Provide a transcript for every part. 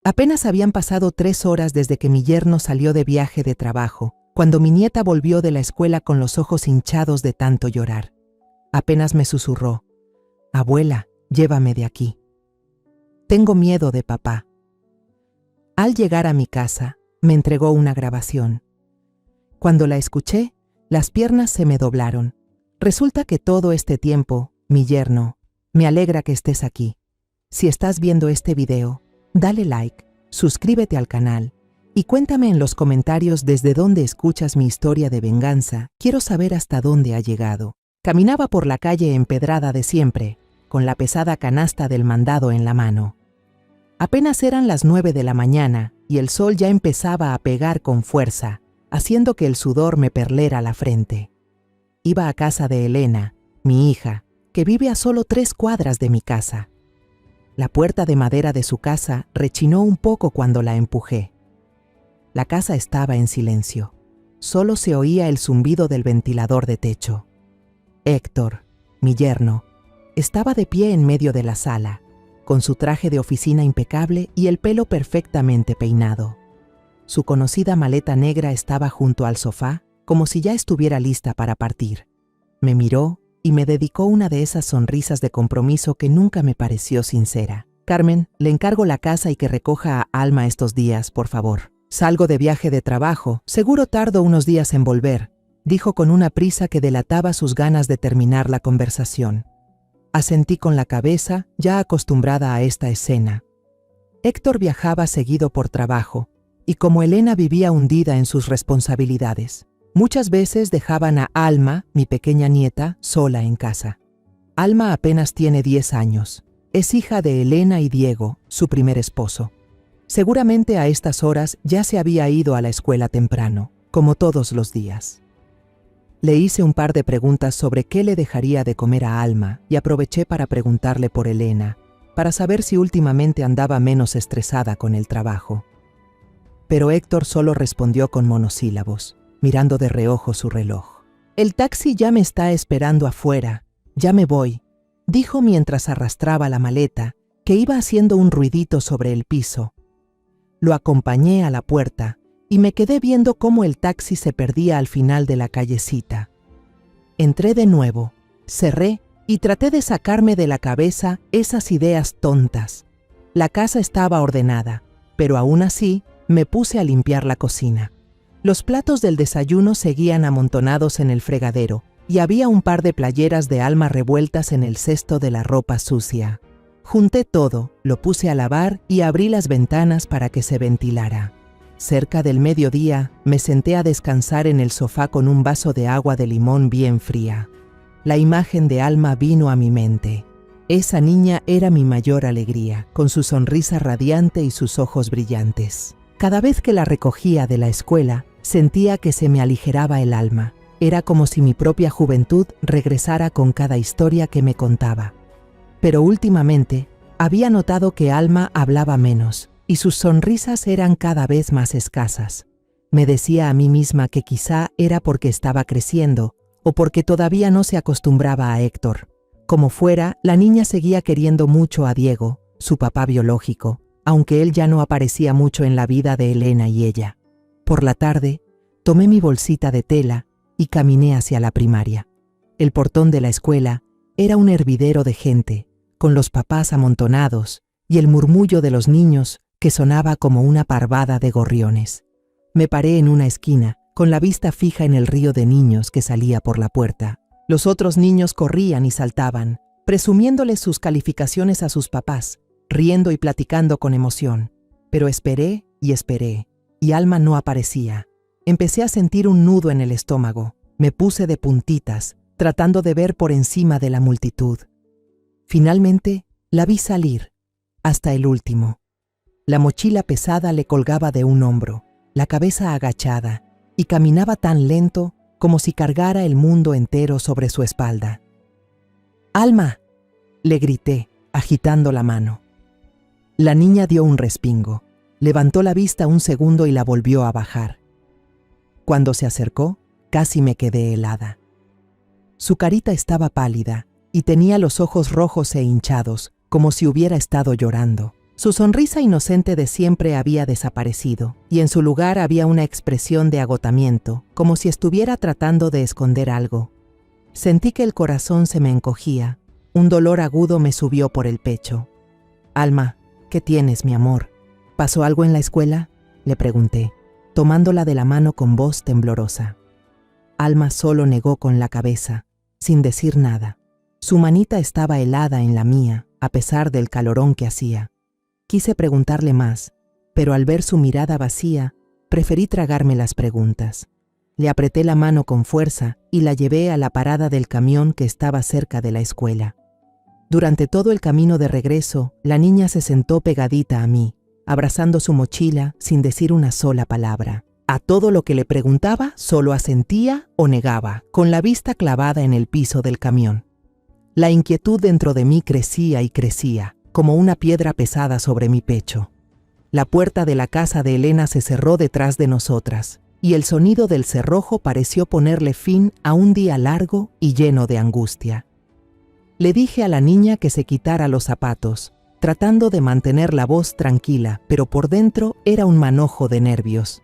Apenas habían pasado 3 horas desde que mi yerno salió de viaje de trabajo, cuando mi nieta volvió de la escuela con los ojos hinchados de tanto llorar. Apenas me susurró: «Abuela, llévame de aquí. Tengo miedo de papá». Al llegar a mi casa, me entregó una grabación. Cuando la escuché, las piernas se me doblaron. Resulta que todo este tiempo, mi yerno, me alegra que estés aquí. Si estás viendo este video, dale like, suscríbete al canal y cuéntame en los comentarios desde dónde escuchas mi historia de venganza. Quiero saber hasta dónde ha llegado. Caminaba por la calle empedrada de siempre, con la pesada canasta del mandado en la mano. Apenas eran las 9 de la mañana y el sol ya empezaba a pegar con fuerza, haciendo que el sudor me perlera la frente. Iba a casa de Elena, mi hija, que vive a solo 3 cuadras de mi casa. La puerta de madera de su casa rechinó un poco cuando la empujé. La casa estaba en silencio. Solo se oía el zumbido del ventilador de techo. Héctor, mi yerno, estaba de pie en medio de la sala, con su traje de oficina impecable y el pelo perfectamente peinado. Su conocida maleta negra estaba junto al sofá, como si ya estuviera lista para partir. Me miró y me dedicó una de esas sonrisas de compromiso que nunca me pareció sincera. «Carmen, le encargo la casa y que recoja a Alma estos días, por favor. Salgo de viaje de trabajo, seguro tardo unos días en volver», dijo con una prisa que delataba sus ganas de terminar la conversación. Asentí con la cabeza, ya acostumbrada a esta escena. Héctor viajaba seguido por trabajo, y como Elena vivía hundida en sus responsabilidades, muchas veces dejaban a Alma, mi pequeña nieta, sola en casa. Alma apenas tiene 10 años. Es hija de Elena y Diego, su primer esposo. Seguramente a estas horas ya se había ido a la escuela temprano, como todos los días. Le hice un par de preguntas sobre qué le dejaría de comer a Alma y aproveché para preguntarle por Elena, para saber si últimamente andaba menos estresada con el trabajo. Pero Héctor solo respondió con monosílabos, mirando de reojo su reloj. «El taxi ya me está esperando afuera. Ya me voy», dijo mientras arrastraba la maleta, que iba haciendo un ruidito sobre el piso. Lo acompañé a la puerta y me quedé viendo cómo el taxi se perdía al final de la callecita. Entré de nuevo, cerré y traté de sacarme de la cabeza esas ideas tontas. La casa estaba ordenada, pero aún así me puse a limpiar la cocina. Los platos del desayuno seguían amontonados en el fregadero y había un par de playeras de Alma revueltas en el cesto de la ropa sucia. Junté todo, lo puse a lavar y abrí las ventanas para que se ventilara. Cerca del mediodía, me senté a descansar en el sofá con un vaso de agua de limón bien fría. La imagen de Alma vino a mi mente. Esa niña era mi mayor alegría, con su sonrisa radiante y sus ojos brillantes. Cada vez que la recogía de la escuela, sentía que se me aligeraba el alma. Era como si mi propia juventud regresara con cada historia que me contaba. Pero últimamente, había notado que Alma hablaba menos, y sus sonrisas eran cada vez más escasas. Me decía a mí misma que quizá era porque estaba creciendo, o porque todavía no se acostumbraba a Héctor. Como fuera, la niña seguía queriendo mucho a Diego, su papá biológico, aunque él ya no aparecía mucho en la vida de Elena y ella. Por la tarde, tomé mi bolsita de tela y caminé hacia la primaria. El portón de la escuela era un hervidero de gente, con los papás amontonados y el murmullo de los niños que sonaba como una parvada de gorriones. Me paré en una esquina, con la vista fija en el río de niños que salía por la puerta. Los otros niños corrían y saltaban, presumiéndoles sus calificaciones a sus papás, riendo y platicando con emoción. Pero esperé, y Alma no aparecía. Empecé a sentir un nudo en el estómago. Me puse de puntitas, tratando de ver por encima de la multitud. Finalmente, la vi salir, hasta el último. La mochila pesada le colgaba de un hombro, la cabeza agachada, y caminaba tan lento como si cargara el mundo entero sobre su espalda. «¡Alma!», le grité, agitando la mano. La niña dio un respingo, levantó la vista un segundo y la volvió a bajar. Cuando se acercó, casi me quedé helada. Su carita estaba pálida y tenía los ojos rojos e hinchados, como si hubiera estado llorando. Su sonrisa inocente de siempre había desaparecido, y en su lugar había una expresión de agotamiento, como si estuviera tratando de esconder algo. Sentí que el corazón se me encogía. Un dolor agudo me subió por el pecho. «Alma, ¿qué tienes, mi amor? ¿Pasó algo en la escuela?», le pregunté, tomándola de la mano con voz temblorosa. Alma solo negó con la cabeza, sin decir nada. Su manita estaba helada en la mía, a pesar del calorón que hacía. Quise preguntarle más, pero al ver su mirada vacía, preferí tragarme las preguntas. Le apreté la mano con fuerza y la llevé a la parada del camión que estaba cerca de la escuela. Durante todo el camino de regreso, la niña se sentó pegadita a mí, abrazando su mochila sin decir una sola palabra. A todo lo que le preguntaba, solo asentía o negaba, con la vista clavada en el piso del camión. La inquietud dentro de mí crecía y crecía, como una piedra pesada sobre mi pecho. La puerta de la casa de Elena se cerró detrás de nosotras, y el sonido del cerrojo pareció ponerle fin a un día largo y lleno de angustia. Le dije a la niña que se quitara los zapatos, tratando de mantener la voz tranquila, pero por dentro era un manojo de nervios.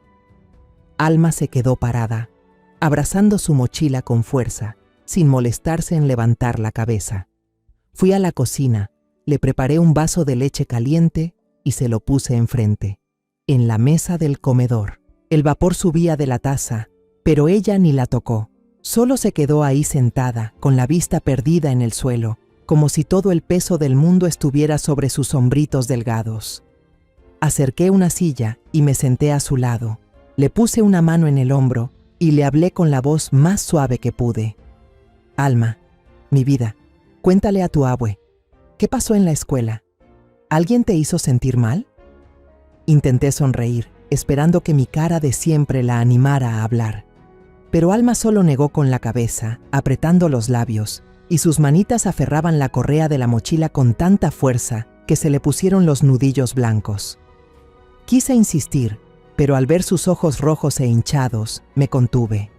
Alma se quedó parada, abrazando su mochila con fuerza, sin molestarse en levantar la cabeza. Fui a la cocina, le preparé un vaso de leche caliente y se lo puse enfrente. En la mesa del comedor, el vapor subía de la taza, pero ella ni la tocó. Solo se quedó ahí sentada, con la vista perdida en el suelo, como si todo el peso del mundo estuviera sobre sus hombritos delgados. Acerqué una silla y me senté a su lado. Le puse una mano en el hombro y le hablé con la voz más suave que pude. «Alma, mi vida, cuéntale a tu abue. ¿Qué pasó en la escuela? ¿Alguien te hizo sentir mal?». Intenté sonreír, esperando que mi cara de siempre la animara a hablar. Pero Alma solo negó con la cabeza, apretando los labios, y sus manitas aferraban la correa de la mochila con tanta fuerza que se le pusieron los nudillos blancos. Quise insistir, pero al ver sus ojos rojos e hinchados, me contuve.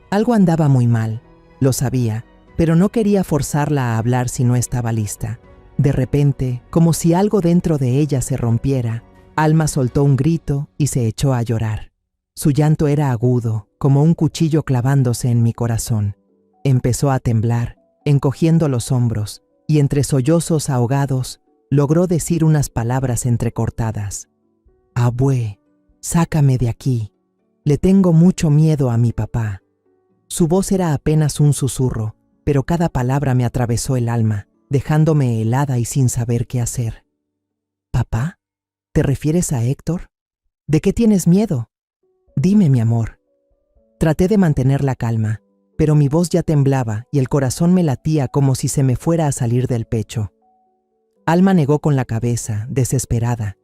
Algo andaba muy mal, lo sabía, pero no quería forzarla a hablar si no estaba lista. De repente, como si algo dentro de ella se rompiera, Alma soltó un grito y se echó a llorar. Su llanto era agudo, como un cuchillo clavándose en mi corazón. Empezó a temblar, encogiendo los hombros, y entre sollozos ahogados, logró decir unas palabras entrecortadas. «Abue, sácame de aquí. Le tengo mucho miedo a mi papá». Su voz era apenas un susurro, pero cada palabra me atravesó el alma, dejándome helada y sin saber qué hacer. «¿Papá? ¿Te refieres a Héctor? ¿De qué tienes miedo? Dime, mi amor». Traté de mantener la calma, pero mi voz ya temblaba y el corazón me latía como si se me fuera a salir del pecho. Alma negó con la cabeza, desesperada,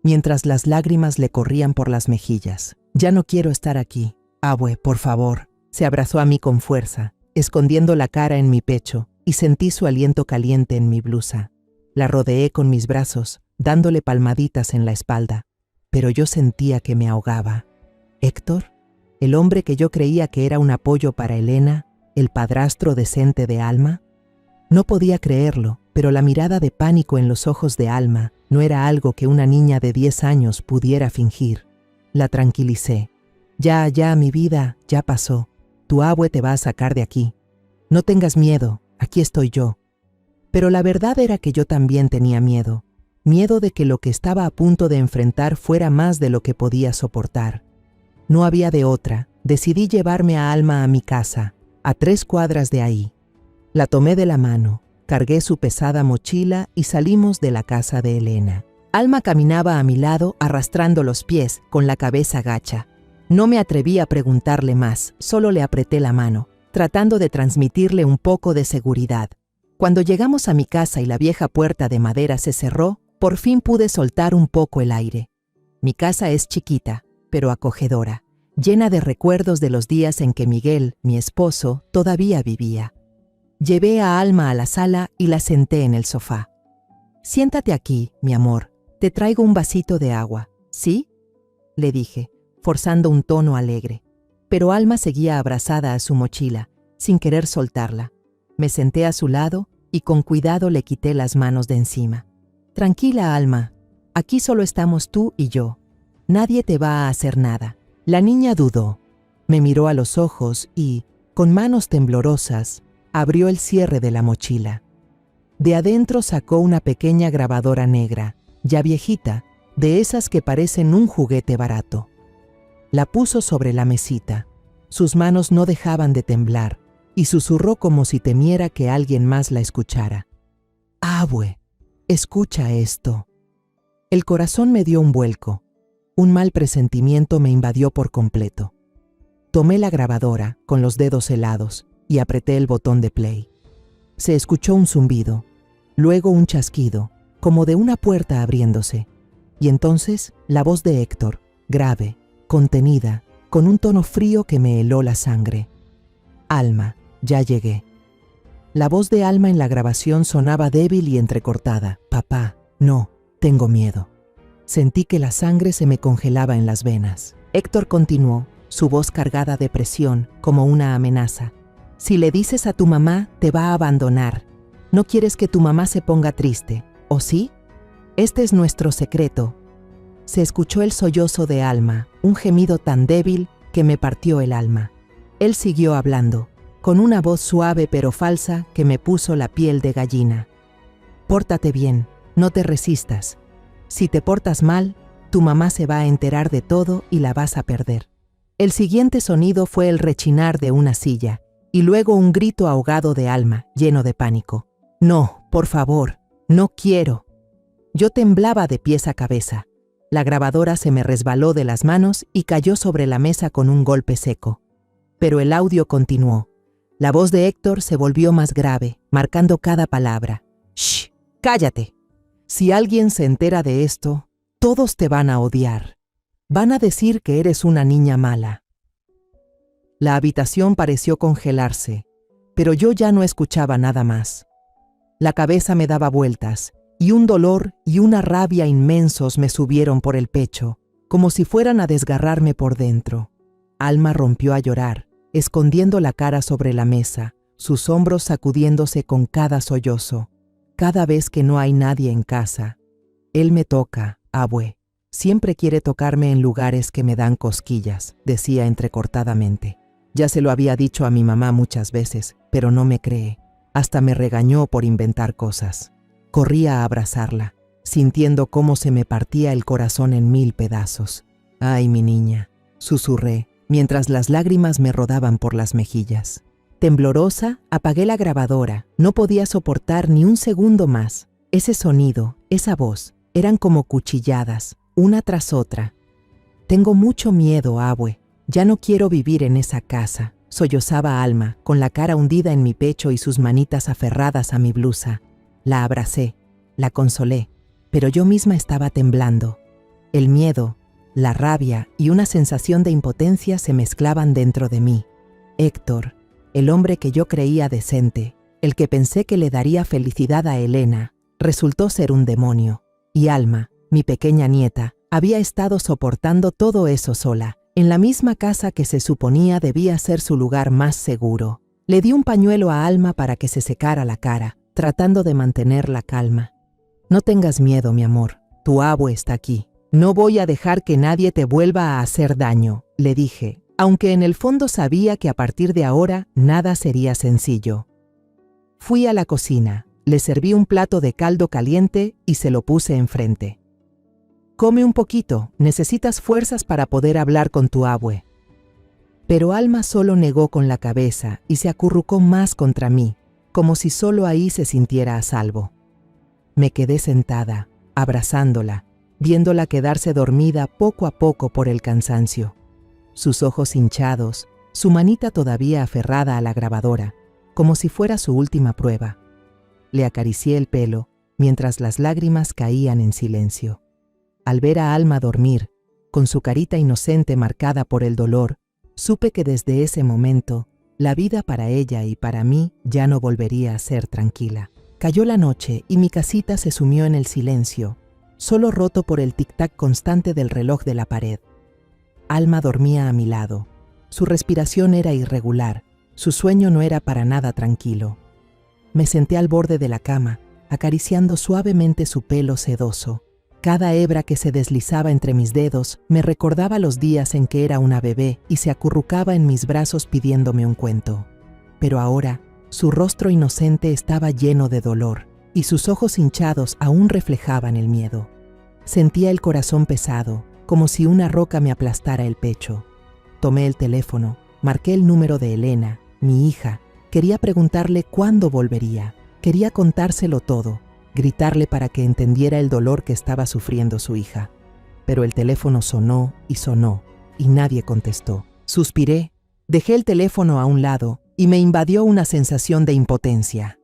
mientras las lágrimas le corrían por las mejillas. «Ya no quiero estar aquí. Abue, por favor». Se abrazó a mí con fuerza, escondiendo la cara en mi pecho, y sentí su aliento caliente en mi blusa. La rodeé con mis brazos, dándole palmaditas en la espalda, pero yo sentía que me ahogaba. ¿Héctor? ¿El hombre que yo creía que era un apoyo para Elena, el padrastro decente de Alma? No podía creerlo, pero la mirada de pánico en los ojos de Alma no era algo que una niña de 10 años pudiera fingir. La tranquilicé. «Ya, mi vida, ya pasó. Tu abue te va a sacar de aquí. No tengas miedo, aquí estoy yo». Pero la verdad era que yo también tenía miedo. Miedo de que lo que estaba a punto de enfrentar fuera más de lo que podía soportar. No había de otra. Decidí llevarme a Alma a mi casa, a 3 cuadras de ahí. La tomé de la mano, cargué su pesada mochila y salimos de la casa de Elena. Alma caminaba a mi lado arrastrando los pies, con la cabeza gacha. No me atreví a preguntarle más, solo le apreté la mano, tratando de transmitirle un poco de seguridad. Cuando llegamos a mi casa y la vieja puerta de madera se cerró, por fin pude soltar un poco el aire. Mi casa es chiquita, pero acogedora, llena de recuerdos de los días en que Miguel, mi esposo, todavía vivía. Llevé a Alma a la sala y la senté en el sofá. «Siéntate aquí, mi amor, te traigo un vasito de agua, ¿sí?», le dije, forzando un tono alegre. Pero Alma seguía abrazada a su mochila, sin querer soltarla. Me senté a su lado y con cuidado le quité las manos de encima. «Tranquila, Alma, Aquí solo estamos tú y yo. Nadie te va a hacer nada. La niña dudó. Me miró a los ojos y, con manos temblorosas, abrió el cierre de la mochila. De adentro sacó una pequeña grabadora negra, ya viejita, de esas que parecen un juguete barato. La puso sobre la mesita. Sus manos no dejaban de temblar y susurró como si temiera que alguien más la escuchara. «Abue, escucha esto». El corazón me dio un vuelco. Un mal presentimiento me invadió por completo. Tomé la grabadora con los dedos helados y apreté el botón de play. Se escuchó un zumbido, luego un chasquido, como de una puerta abriéndose, y entonces la voz de Héctor, grave, contenida, con un tono frío que me heló la sangre. «Alma, ya llegué». La voz de Alma en la grabación sonaba débil y entrecortada. «Papá, no, tengo miedo». Sentí que la sangre se me congelaba en las venas. Héctor continuó, su voz cargada de presión, como una amenaza. «Si le dices a tu mamá, te va a abandonar. No quieres que tu mamá se ponga triste, ¿o sí? Este es nuestro secreto». Se escuchó el sollozo de Alma, un gemido tan débil que me partió el alma. Él siguió hablando, con una voz suave pero falsa que me puso la piel de gallina. «Pórtate bien, no te resistas. Si te portas mal, tu mamá se va a enterar de todo y la vas a perder». El siguiente sonido fue el rechinar de una silla, y luego un grito ahogado de Alma, lleno de pánico. «No, por favor, no quiero». Yo temblaba de pies a cabeza. La grabadora se me resbaló de las manos y cayó sobre la mesa con un golpe seco. Pero el audio continuó. La voz de Héctor se volvió más grave, marcando cada palabra. «¡Shh! ¡Cállate! Si alguien se entera de esto, todos te van a odiar. Van a decir que eres una niña mala». La habitación pareció congelarse, pero yo ya no escuchaba nada más. La cabeza me daba vueltas, y un dolor y una rabia inmensos me subieron por el pecho, como si fueran a desgarrarme por dentro. Alma rompió a llorar, escondiendo la cara sobre la mesa, sus hombros sacudiéndose con cada sollozo. «Cada vez que no hay nadie en casa, él me toca, abue. Siempre quiere tocarme en lugares que me dan cosquillas», decía entrecortadamente. Ya se lo había dicho a mi mamá muchas veces, pero no me cree. Hasta me regañó por inventar cosas. Corrí a abrazarla, sintiendo cómo se me partía el corazón en 1000 pedazos. «Ay, mi niña», susurré, mientras las lágrimas me rodaban por las mejillas. Temblorosa, apagué la grabadora. No podía soportar ni un segundo más. Ese sonido, esa voz, eran como cuchilladas, una tras otra. «Tengo mucho miedo, abue. Ya no quiero vivir en esa casa», sollozaba Alma, con la cara hundida en mi pecho y sus manitas aferradas a mi blusa. La abracé, la consolé, pero yo misma estaba temblando. El miedo, la rabia y una sensación de impotencia se mezclaban dentro de mí. Héctor, el hombre que yo creía decente, el que pensé que le daría felicidad a Elena, resultó ser un demonio. Y Alma, mi pequeña nieta, había estado soportando todo eso sola, en la misma casa que se suponía debía ser su lugar más seguro. Le di un pañuelo a Alma para que se secara la cara, tratando de mantener la calma. «No tengas miedo, mi amor, tu abue está aquí. No voy a dejar que nadie te vuelva a hacer daño», le dije, aunque en el fondo sabía que a partir de ahora nada sería sencillo. Fui a la cocina, le serví un plato de caldo caliente y se lo puse enfrente. «Come un poquito, necesitas fuerzas para poder hablar con tu abue». Pero Alma solo negó con la cabeza y se acurrucó más contra mí, como si solo ahí se sintiera a salvo. Me quedé sentada, abrazándola, viéndola quedarse dormida poco a poco por el cansancio. Sus ojos hinchados, su manita todavía aferrada a la grabadora, como si fuera su última prueba. Le acaricié el pelo, mientras las lágrimas caían en silencio. Al ver a Alma dormir, con su carita inocente marcada por el dolor, supe que desde ese momento, la vida para ella y para mí ya no volvería a ser tranquila. Cayó la noche y mi casita se sumió en el silencio, solo roto por el tic-tac constante del reloj de la pared. Alma dormía a mi lado. Su respiración era irregular, su sueño no era para nada tranquilo. Me senté al borde de la cama, acariciando suavemente su pelo sedoso. Cada hebra que se deslizaba entre mis dedos me recordaba los días en que era una bebé y se acurrucaba en mis brazos pidiéndome un cuento. Pero ahora, su rostro inocente estaba lleno de dolor y sus ojos hinchados aún reflejaban el miedo. Sentía el corazón pesado, como si una roca me aplastara el pecho. Tomé el teléfono, marqué el número de Elena, mi hija. Quería preguntarle cuándo volvería. Quería contárselo todo, gritarle para que entendiera el dolor que estaba sufriendo su hija. Pero el teléfono sonó y nadie contestó. Suspiré, dejé el teléfono a un lado y me invadió una sensación de impotencia.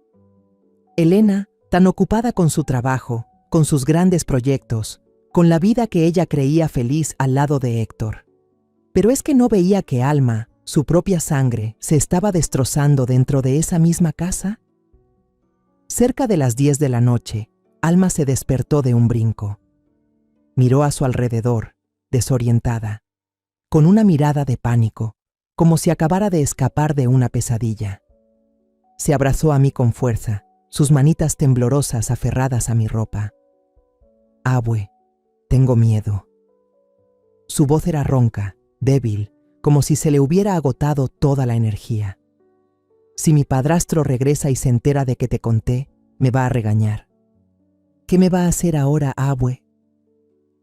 Elena, tan ocupada con su trabajo, con sus grandes proyectos, con la vida que ella creía feliz al lado de Héctor. Pero es que no veía que Alma, su propia sangre, se estaba destrozando dentro de esa misma casa. Cerca de las 10 de la noche, Alma se despertó de un brinco. Miró a su alrededor, desorientada, con una mirada de pánico, como si acabara de escapar de una pesadilla. Se abrazó a mí con fuerza, sus manitas temblorosas aferradas a mi ropa. Abue, tengo miedo. Su voz era ronca, débil, como si se le hubiera agotado toda la energía. Si mi padrastro regresa y se entera de que te conté, me va a regañar. ¿Qué me va a hacer ahora, Abue?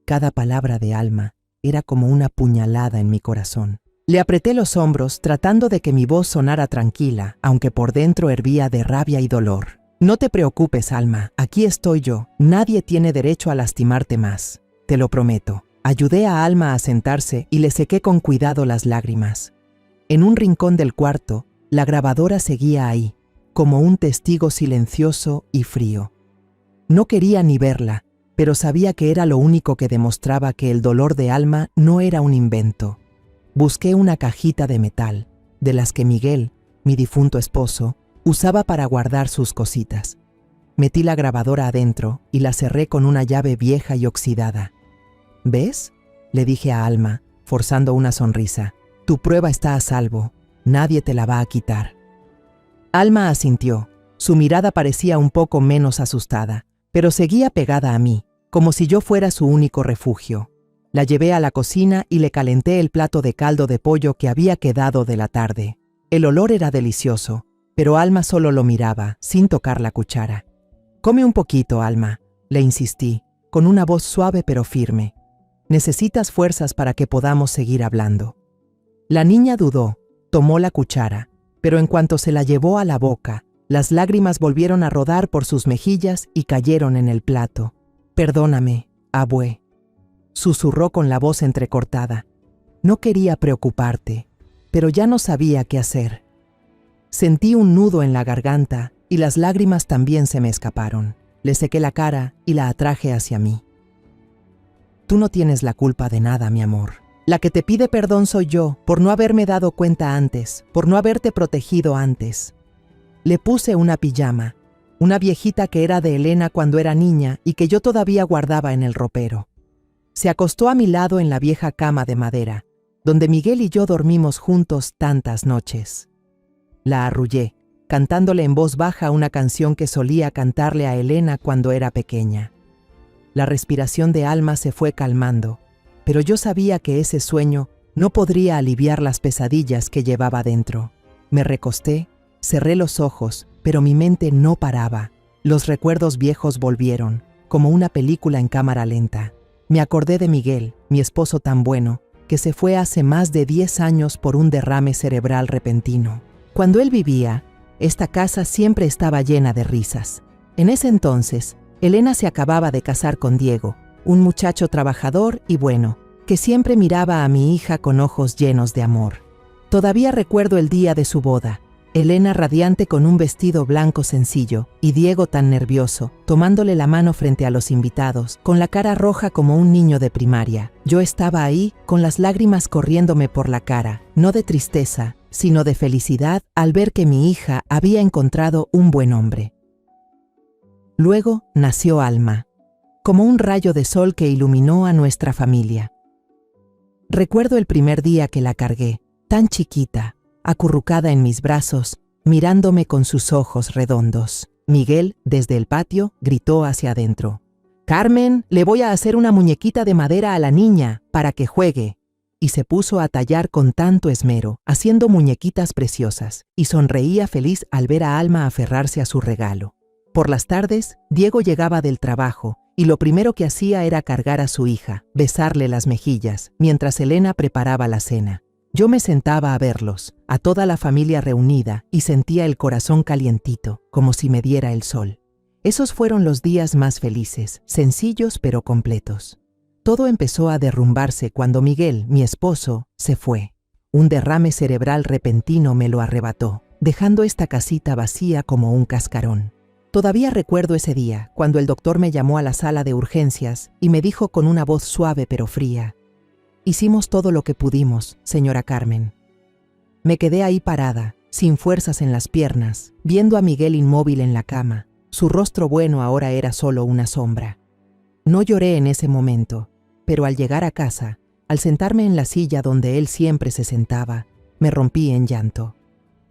Cada palabra de Alma era como una puñalada en mi corazón. Le apreté los hombros tratando de que mi voz sonara tranquila, aunque por dentro hervía de rabia y dolor. No te preocupes, Alma, aquí estoy yo. Nadie tiene derecho a lastimarte más. Te lo prometo. Ayudé a Alma a sentarse y le sequé con cuidado las lágrimas. En un rincón del cuarto, la grabadora seguía ahí, como un testigo silencioso y frío. No quería ni verla, pero sabía que era lo único que demostraba que el dolor de Alma no era un invento. Busqué una cajita de metal, de las que Miguel, mi difunto esposo, usaba para guardar sus cositas. Metí la grabadora adentro y la cerré con una llave vieja y oxidada. ¿Ves?, le dije a Alma, forzando una sonrisa. Tu prueba está a salvo. Nadie te la va a quitar. Alma asintió. Su mirada parecía un poco menos asustada, pero seguía pegada a mí, como si yo fuera su único refugio. La llevé a la cocina y le calenté el plato de caldo de pollo que había quedado de la tarde. El olor era delicioso, pero Alma solo lo miraba, sin tocar la cuchara. Come un poquito, Alma, le insistí, con una voz suave pero firme. Necesitas fuerzas para que podamos seguir hablando. La niña dudó, tomó la cuchara, pero en cuanto se la llevó a la boca, las lágrimas volvieron a rodar por sus mejillas y cayeron en el plato. Perdóname, Abue, susurró con la voz entrecortada. No quería preocuparte, pero ya no sabía qué hacer. Sentí un nudo en la garganta y las lágrimas también se me escaparon. Le sequé la cara y la atraje hacia mí. Tú no tienes la culpa de nada, mi amor. La que te pide perdón soy yo, por no haberme dado cuenta antes, por no haberte protegido antes. Le puse una pijama, una viejita que era de Elena cuando era niña y que yo todavía guardaba en el ropero. Se acostó a mi lado en la vieja cama de madera, donde Miguel y yo dormimos juntos tantas noches. La arrullé, cantándole en voz baja una canción que solía cantarle a Elena cuando era pequeña. La respiración de Alma se fue calmando, pero yo sabía que ese sueño no podría aliviar las pesadillas que llevaba dentro. Me recosté, cerré los ojos, pero mi mente no paraba. Los recuerdos viejos volvieron, como una película en cámara lenta. Me acordé de Miguel, mi esposo tan bueno, que se fue hace más de 10 años por un derrame cerebral repentino. Cuando él vivía, esta casa siempre estaba llena de risas. En ese entonces, Elena se acababa de casar con Diego, un muchacho trabajador y bueno, que siempre miraba a mi hija con ojos llenos de amor. Todavía recuerdo el día de su boda, Elena radiante con un vestido blanco sencillo y Diego tan nervioso, tomándole la mano frente a los invitados, con la cara roja como un niño de primaria. Yo estaba ahí, con las lágrimas corriéndome por la cara, no de tristeza, sino de felicidad al ver que mi hija había encontrado un buen hombre. Luego nació Alma, como un rayo de sol que iluminó a nuestra familia. Recuerdo el primer día que la cargué, tan chiquita, acurrucada en mis brazos, mirándome con sus ojos redondos. Miguel, desde el patio, gritó hacia adentro. «Carmen, le voy a hacer una muñequita de madera a la niña para que juegue». Y se puso a tallar con tanto esmero, haciendo muñequitas preciosas, y sonreía feliz al ver a Alma aferrarse a su regalo. Por las tardes, Diego llegaba del trabajo, y lo primero que hacía era cargar a su hija, besarle las mejillas, mientras Elena preparaba la cena. Yo me sentaba a verlos, a toda la familia reunida, y sentía el corazón calientito, como si me diera el sol. Esos fueron los días más felices, sencillos pero completos. Todo empezó a derrumbarse cuando Miguel, mi esposo, se fue. Un derrame cerebral repentino me lo arrebató, dejando esta casita vacía como un cascarón. Todavía recuerdo ese día, cuando el doctor me llamó a la sala de urgencias y me dijo con una voz suave pero fría: «Hicimos todo lo que pudimos, señora Carmen». Me quedé ahí parada, sin fuerzas en las piernas, viendo a Miguel inmóvil en la cama. Su rostro bueno ahora era solo una sombra. No lloré en ese momento, pero al llegar a casa, al sentarme en la silla donde él siempre se sentaba, me rompí en llanto.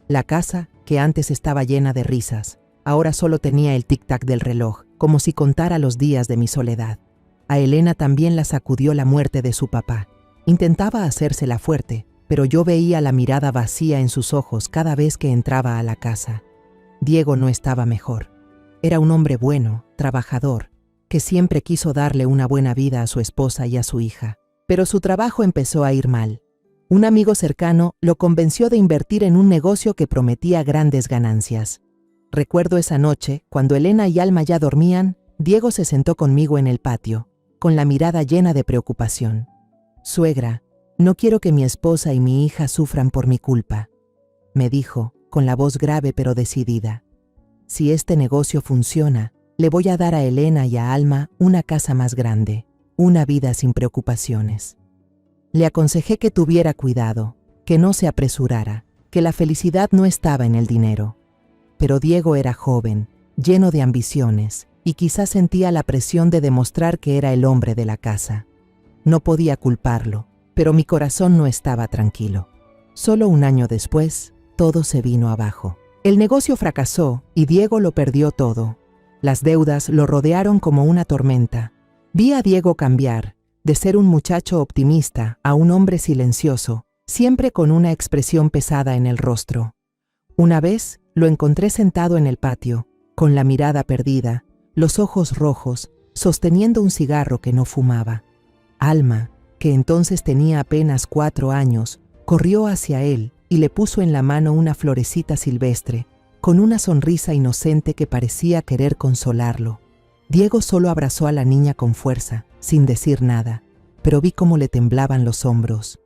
La casa, que antes estaba llena de risas, ahora solo tenía el tic-tac del reloj, como si contara los días de mi soledad. A Elena también la sacudió la muerte de su papá. Intentaba hacérsela fuerte, pero yo veía la mirada vacía en sus ojos cada vez que entraba a la casa. Diego no estaba mejor. Era un hombre bueno, trabajador, que siempre quiso darle una buena vida a su esposa y a su hija. Pero su trabajo empezó a ir mal. Un amigo cercano lo convenció de invertir en un negocio que prometía grandes ganancias. Recuerdo esa noche, cuando Elena y Alma ya dormían, Diego se sentó conmigo en el patio, con la mirada llena de preocupación. «Suegra, no quiero que mi esposa y mi hija sufran por mi culpa», me dijo, con la voz grave pero decidida. «Si este negocio funciona, le voy a dar a Elena y a Alma una casa más grande, una vida sin preocupaciones». Le aconsejé que tuviera cuidado, que no se apresurara, que la felicidad no estaba en el dinero. Pero Diego era joven, lleno de ambiciones, y quizás sentía la presión de demostrar que era el hombre de la casa. No podía culparlo, pero mi corazón no estaba tranquilo. Solo un año después, todo se vino abajo. El negocio fracasó y Diego lo perdió todo. Las deudas lo rodearon como una tormenta. Vi a Diego cambiar, de ser un muchacho optimista a un hombre silencioso, siempre con una expresión pesada en el rostro. Una vez lo encontré sentado en el patio, con la mirada perdida, los ojos rojos, sosteniendo un cigarro que no fumaba. Alma, que entonces tenía apenas 4 años, corrió hacia él y le puso en la mano una florecita silvestre, con una sonrisa inocente que parecía querer consolarlo. Diego solo abrazó a la niña con fuerza, sin decir nada, pero vi cómo le temblaban los hombros.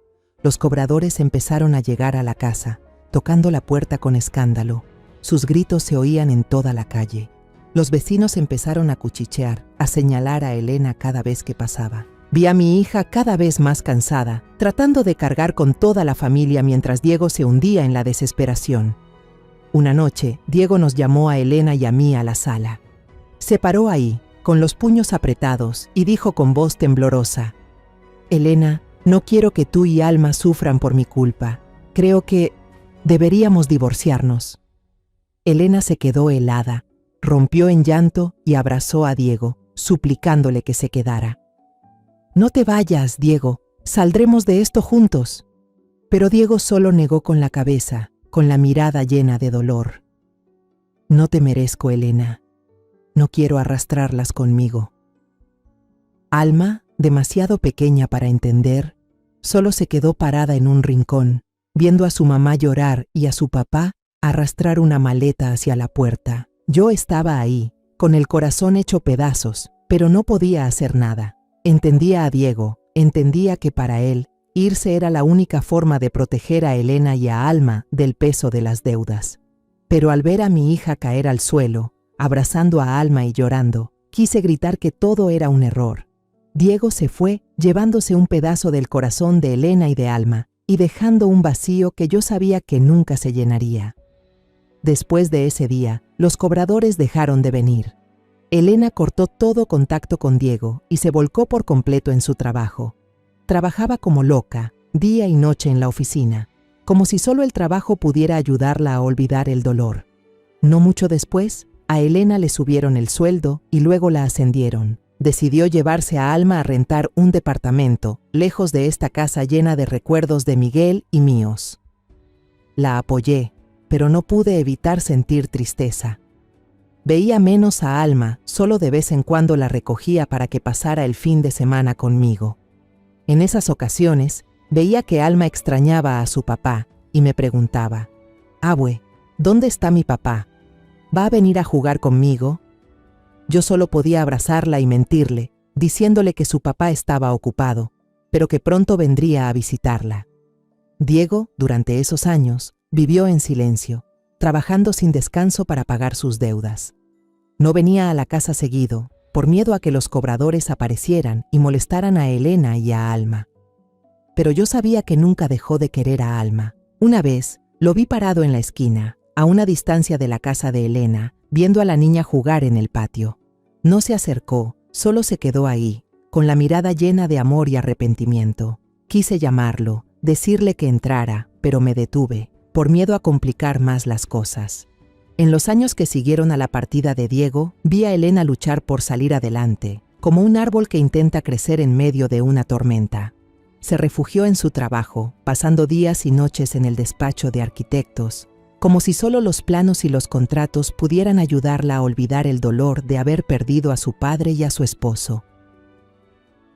Los cobradores empezaron a llegar a la casa, tocando la puerta con escándalo. Sus gritos se oían en toda la calle. Los vecinos empezaron a cuchichear, a señalar a Elena cada vez que pasaba. Vi a mi hija cada vez más cansada, tratando de cargar con toda la familia mientras Diego se hundía en la desesperación. Una noche, Diego nos llamó a Elena y a mí a la sala. Se paró ahí, con los puños apretados, y dijo con voz temblorosa: «Elena, no quiero que tú y Alma sufran por mi culpa. Creo que deberíamos divorciarnos». Elena se quedó helada, rompió en llanto y abrazó a Diego, suplicándole que se quedara. «No te vayas, Diego, saldremos de esto juntos». Pero Diego solo negó con la cabeza, con la mirada llena de dolor. «No te merezco, Elena. No quiero arrastrarlas conmigo». Alma, demasiado pequeña para entender, solo se quedó parada en un rincón, viendo a su mamá llorar y a su papá arrastrar una maleta hacia la puerta. Yo estaba ahí, con el corazón hecho pedazos, pero no podía hacer nada. Entendía a Diego, entendía que para él, irse era la única forma de proteger a Elena y a Alma del peso de las deudas. Pero al ver a mi hija caer al suelo, abrazando a Alma y llorando, quise gritar que todo era un error. Diego se fue, llevándose un pedazo del corazón de Elena y de Alma, y dejando un vacío que yo sabía que nunca se llenaría. Después de ese día, los cobradores dejaron de venir. Elena cortó todo contacto con Diego y se volcó por completo en su trabajo. Trabajaba como loca, día y noche en la oficina, como si solo el trabajo pudiera ayudarla a olvidar el dolor. No mucho después, a Elena le subieron el sueldo y luego la ascendieron. Decidió llevarse a Alma a rentar un departamento, lejos de esta casa llena de recuerdos de Miguel y míos. La apoyé, pero no pude evitar sentir tristeza. Veía menos a Alma, solo de vez en cuando la recogía para que pasara el fin de semana conmigo. En esas ocasiones, veía que Alma extrañaba a su papá y me preguntaba: «Abue, ¿dónde está mi papá? ¿Va a venir a jugar conmigo?». Yo solo podía abrazarla y mentirle, diciéndole que su papá estaba ocupado, pero que pronto vendría a visitarla. Diego, durante esos años, vivió en silencio, trabajando sin descanso para pagar sus deudas. No venía a la casa seguido, por miedo a que los cobradores aparecieran y molestaran a Elena y a Alma. Pero yo sabía que nunca dejó de querer a Alma. Una vez, lo vi parado en la esquina, a una distancia de la casa de Elena, viendo a la niña jugar en el patio. No se acercó, solo se quedó ahí, con la mirada llena de amor y arrepentimiento. Quise llamarlo, decirle que entrara, pero me detuve, por miedo a complicar más las cosas. En los años que siguieron a la partida de Diego, vi a Elena luchar por salir adelante, como un árbol que intenta crecer en medio de una tormenta. Se refugió en su trabajo, pasando días y noches en el despacho de arquitectos, como si solo los planos y los contratos pudieran ayudarla a olvidar el dolor de haber perdido a su padre y a su esposo.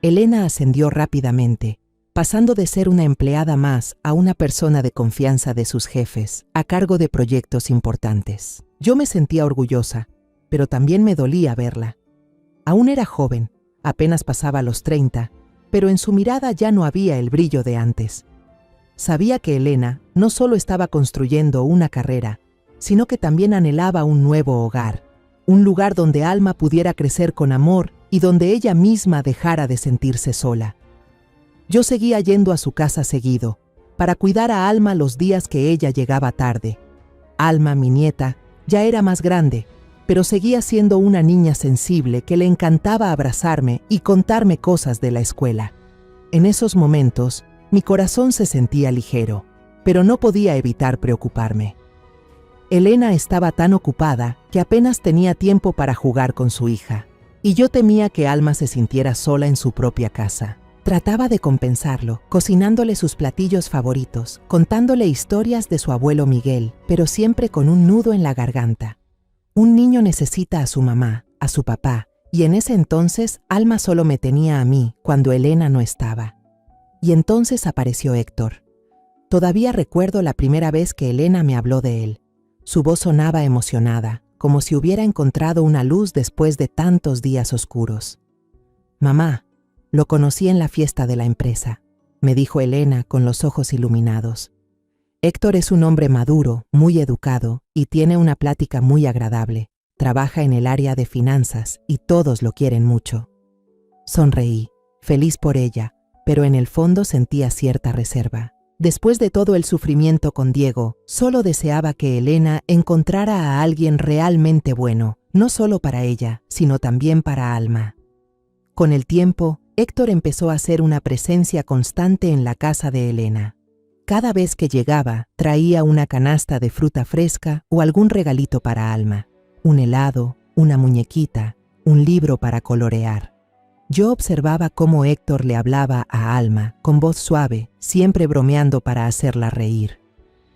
Elena ascendió rápidamente, pasando de ser una empleada más a una persona de confianza de sus jefes, a cargo de proyectos importantes. Yo me sentía orgullosa, pero también me dolía verla. Aún era joven, apenas pasaba los 30, pero en su mirada ya no había el brillo de antes. Sabía que Elena no solo estaba construyendo una carrera, sino que también anhelaba un nuevo hogar, un lugar donde Alma pudiera crecer con amor y donde ella misma dejara de sentirse sola. Yo seguía yendo a su casa seguido, para cuidar a Alma los días que ella llegaba tarde. Alma, mi nieta, ya era más grande, pero seguía siendo una niña sensible que le encantaba abrazarme y contarme cosas de la escuela. En esos momentos, mi corazón se sentía ligero, pero no podía evitar preocuparme. Elena estaba tan ocupada que apenas tenía tiempo para jugar con su hija, y yo temía que Alma se sintiera sola en su propia casa. Trataba de compensarlo, cocinándole sus platillos favoritos, contándole historias de su abuelo Miguel, pero siempre con un nudo en la garganta. Un niño necesita a su mamá, a su papá, y en ese entonces Alma solo me tenía a mí cuando Elena no estaba. Y entonces apareció Héctor. Todavía recuerdo la primera vez que Elena me habló de él. Su voz sonaba emocionada, como si hubiera encontrado una luz después de tantos días oscuros. «Mamá, lo conocí en la fiesta de la empresa», me dijo Elena con los ojos iluminados. «Héctor es un hombre maduro, muy educado y tiene una plática muy agradable. Trabaja en el área de finanzas y todos lo quieren mucho». Sonreí, feliz por ella, pero en el fondo sentía cierta reserva. Después de todo el sufrimiento con Diego, solo deseaba que Elena encontrara a alguien realmente bueno, no solo para ella, sino también para Alma. Con el tiempo, Héctor empezó a ser una presencia constante en la casa de Elena. Cada vez que llegaba, traía una canasta de fruta fresca o algún regalito para Alma, un helado, una muñequita, un libro para colorear. Yo observaba cómo Héctor le hablaba a Alma con voz suave, siempre bromeando para hacerla reír.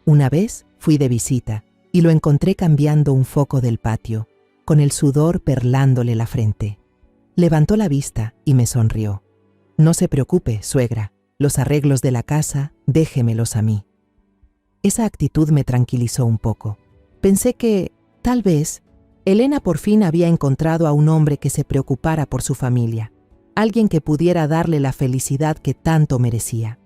Una vez fui de visita y lo encontré cambiando un foco del patio, con el sudor perlándole la frente. Levantó la vista y me sonrió. «No se preocupe, suegra, los arreglos de la casa, déjemelos a mí». Esa actitud me tranquilizó un poco. Pensé que, tal vez, Elena por fin había encontrado a un hombre que se preocupara por su familia, alguien que pudiera darle la felicidad que tanto merecía.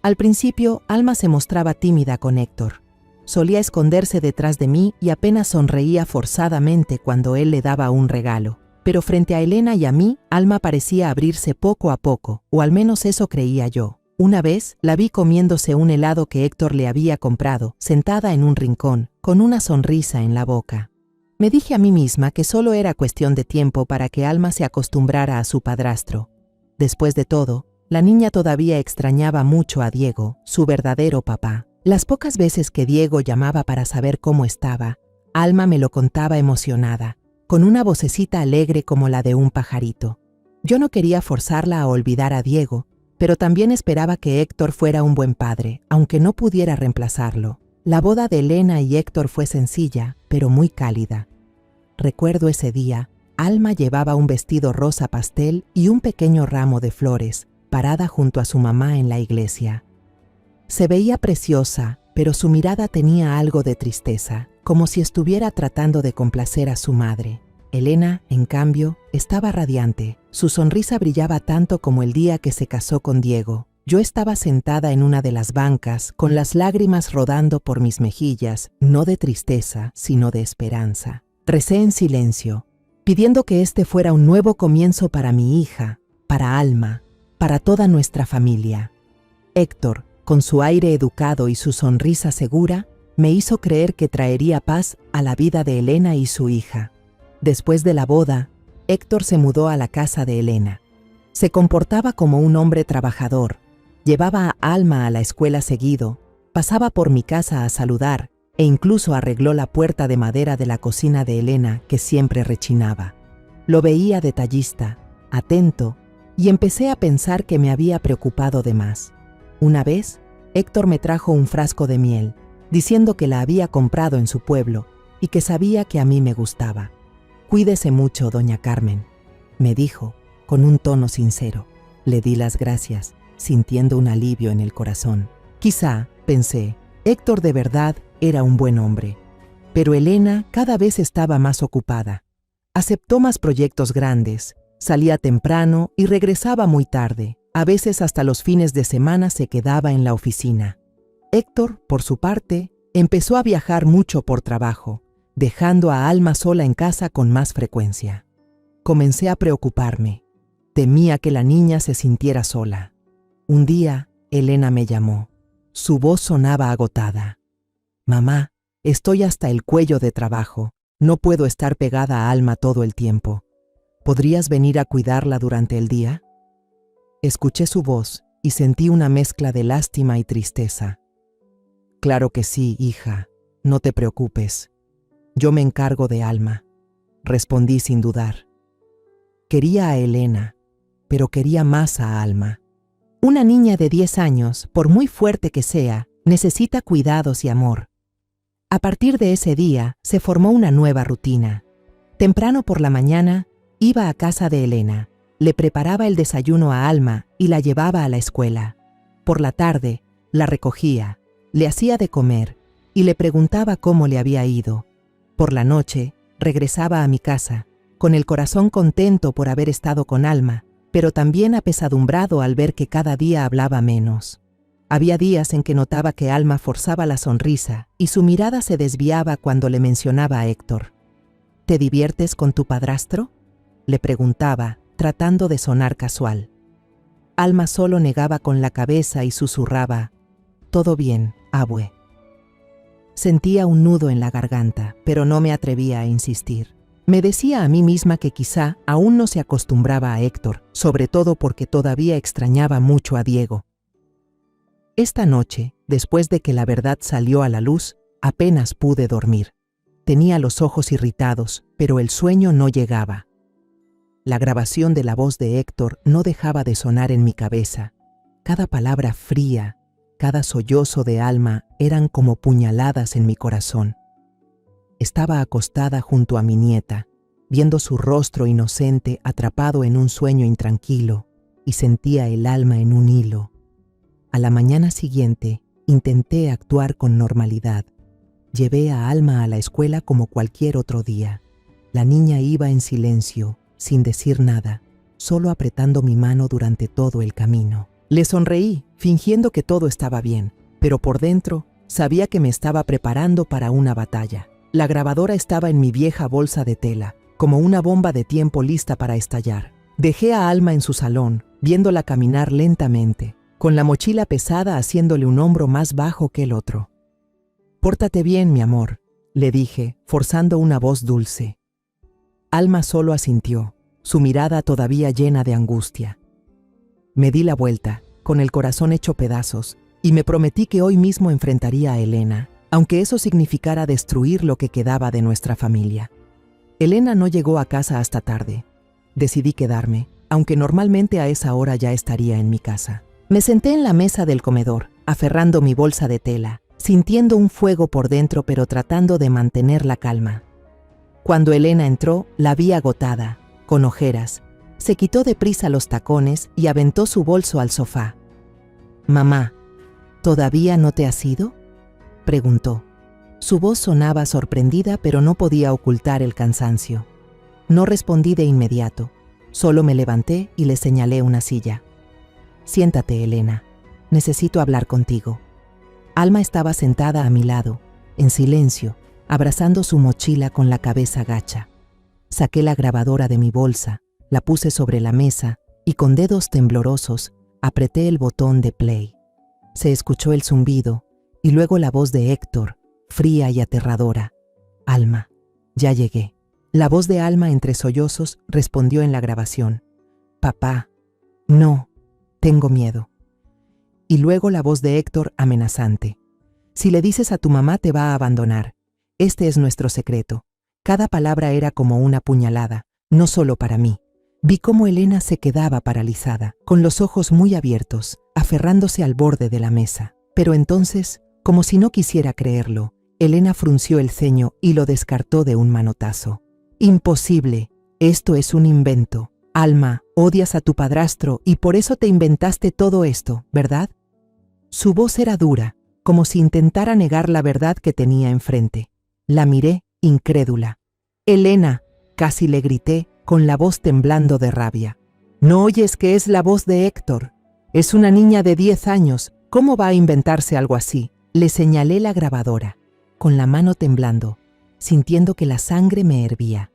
Al principio, Alma se mostraba tímida con Héctor. Solía esconderse detrás de mí y apenas sonreía forzadamente cuando él le daba un regalo. Pero frente a Elena y a mí, Alma parecía abrirse poco a poco, o al menos eso creía yo. Una vez la vi comiéndose un helado que Héctor le había comprado, sentada en un rincón, con una sonrisa en la boca. Me dije a mí misma que solo era cuestión de tiempo para que Alma se acostumbrara a su padrastro. Después de todo, la niña todavía extrañaba mucho a Diego, su verdadero papá. Las pocas veces que Diego llamaba para saber cómo estaba, Alma me lo contaba emocionada, con una vocecita alegre como la de un pajarito. Yo no quería forzarla a olvidar a Diego, pero también esperaba que Héctor fuera un buen padre, aunque no pudiera reemplazarlo. La boda de Elena y Héctor fue sencilla, pero muy cálida. Recuerdo ese día, Alma llevaba un vestido rosa pastel y un pequeño ramo de flores, parada junto a su mamá en la iglesia. Se veía preciosa, pero su mirada tenía algo de tristeza, como si estuviera tratando de complacer a su madre. Elena, en cambio, estaba radiante. Su sonrisa brillaba tanto como el día que se casó con Diego. Yo estaba sentada en una de las bancas, con las lágrimas rodando por mis mejillas, no de tristeza, sino de esperanza. Recé en silencio, pidiendo que este fuera un nuevo comienzo para mi hija, para Alma, para toda nuestra familia. Héctor, con su aire educado y su sonrisa segura, me hizo creer que traería paz a la vida de Elena y su hija. Después de la boda, Héctor se mudó a la casa de Elena. Se comportaba como un hombre trabajador, llevaba a Alma a la escuela seguido, pasaba por mi casa a saludar e incluso arregló la puerta de madera de la cocina de Elena que siempre rechinaba. Lo veía detallista, atento, y empecé a pensar que me había preocupado de más. Una vez, Héctor me trajo un frasco de miel, diciendo que la había comprado en su pueblo y que sabía que a mí me gustaba. «Cuídese mucho, doña Carmen», me dijo, con un tono sincero. Le di las gracias, sintiendo un alivio en el corazón. Quizá, pensé, Héctor de verdad era un buen hombre. Pero Elena cada vez estaba más ocupada. Aceptó más proyectos grandes, salía temprano y regresaba muy tarde. A veces hasta los fines de semana se quedaba en la oficina. Héctor, por su parte, empezó a viajar mucho por trabajo, dejando a Alma sola en casa con más frecuencia. Comencé a preocuparme. Temía que la niña se sintiera sola. Un día, Elena me llamó. Su voz sonaba agotada. «Mamá, estoy hasta el cuello de trabajo. No puedo estar pegada a Alma todo el tiempo. ¿Podrías venir a cuidarla durante el día?» Escuché su voz y sentí una mezcla de lástima y tristeza. «Claro que sí, hija. No te preocupes. Yo me encargo de Alma», respondí sin dudar. Quería a Elena, pero quería más a Alma. Una niña de 10 años, por muy fuerte que sea, necesita cuidados y amor. A partir de ese día, se formó una nueva rutina. Temprano por la mañana, iba a casa de Elena, le preparaba el desayuno a Alma y la llevaba a la escuela. Por la tarde, la recogía, le hacía de comer y le preguntaba cómo le había ido. Por la noche, regresaba a mi casa, con el corazón contento por haber estado con Alma, pero también apesadumbrado al ver que cada día hablaba menos. Había días en que notaba que Alma forzaba la sonrisa y su mirada se desviaba cuando le mencionaba a Héctor. «¿Te diviertes con tu padrastro?», le preguntaba, tratando de sonar casual. Alma solo negaba con la cabeza y susurraba: «Todo bien, abue». Sentía un nudo en la garganta, pero no me atrevía a insistir. Me decía a mí misma que quizá aún no se acostumbraba a Héctor, sobre todo porque todavía extrañaba mucho a Diego. Esta noche, después de que la verdad salió a la luz, apenas pude dormir. Tenía los ojos irritados, pero el sueño no llegaba. La grabación de la voz de Héctor no dejaba de sonar en mi cabeza. Cada palabra fría, cada sollozo de Alma eran como puñaladas en mi corazón. Estaba acostada junto a mi nieta, viendo su rostro inocente atrapado en un sueño intranquilo, y sentía el alma en un hilo. A la mañana siguiente, intenté actuar con normalidad. Llevé a Alma a la escuela como cualquier otro día. La niña iba en silencio, sin decir nada, solo apretando mi mano durante todo el camino. Le sonreí, fingiendo que todo estaba bien, pero por dentro sabía que me estaba preparando para una batalla. La grabadora estaba en mi vieja bolsa de tela, como una bomba de tiempo lista para estallar. Dejé a Alma en su salón, viéndola caminar lentamente, con la mochila pesada haciéndole un hombro más bajo que el otro. «Pórtate bien, mi amor», le dije, forzando una voz dulce. Alma solo asintió, su mirada todavía llena de angustia. Me di la vuelta, con el corazón hecho pedazos, y me prometí que hoy mismo enfrentaría a Elena, aunque eso significara destruir lo que quedaba de nuestra familia. Elena no llegó a casa hasta tarde. Decidí quedarme, aunque normalmente a esa hora ya estaría en mi casa. Me senté en la mesa del comedor, aferrando mi bolsa de tela, sintiendo un fuego por dentro pero tratando de mantener la calma. Cuando Elena entró, la vi agotada, con ojeras. Se quitó deprisa los tacones y aventó su bolso al sofá. «Mamá, ¿todavía no te has ido?», preguntó. Su voz sonaba sorprendida, pero no podía ocultar el cansancio. No respondí de inmediato, solo me levanté y le señalé una silla. «Siéntate, Elena, necesito hablar contigo». Alma estaba sentada a mi lado, en silencio, abrazando su mochila con la cabeza gacha. Saqué la grabadora de mi bolsa, la puse sobre la mesa y con dedos temblorosos apreté el botón de play. Se escuchó el zumbido y luego la voz de Héctor, fría y aterradora. «Alma, ya llegué». La voz de Alma entre sollozos respondió en la grabación. «Papá, no, tengo miedo». Y luego la voz de Héctor amenazante. «Si le dices a tu mamá te va a abandonar. Este es nuestro secreto». Cada palabra era como una puñalada, no solo para mí. Vi cómo Elena se quedaba paralizada, con los ojos muy abiertos, aferrándose al borde de la mesa. Pero entonces, como si no quisiera creerlo, Elena frunció el ceño y lo descartó de un manotazo. «Imposible, esto es un invento. Alma, odias a tu padrastro y por eso te inventaste todo esto, ¿verdad?». Su voz era dura, como si intentara negar la verdad que tenía enfrente. La miré, incrédula. «Elena», casi le grité, con la voz temblando de rabia. «¿No oyes que es la voz de Héctor? Es una niña de 10 años, ¿cómo va a inventarse algo así?». Le señalé la grabadora, con la mano temblando, sintiendo que la sangre me hervía.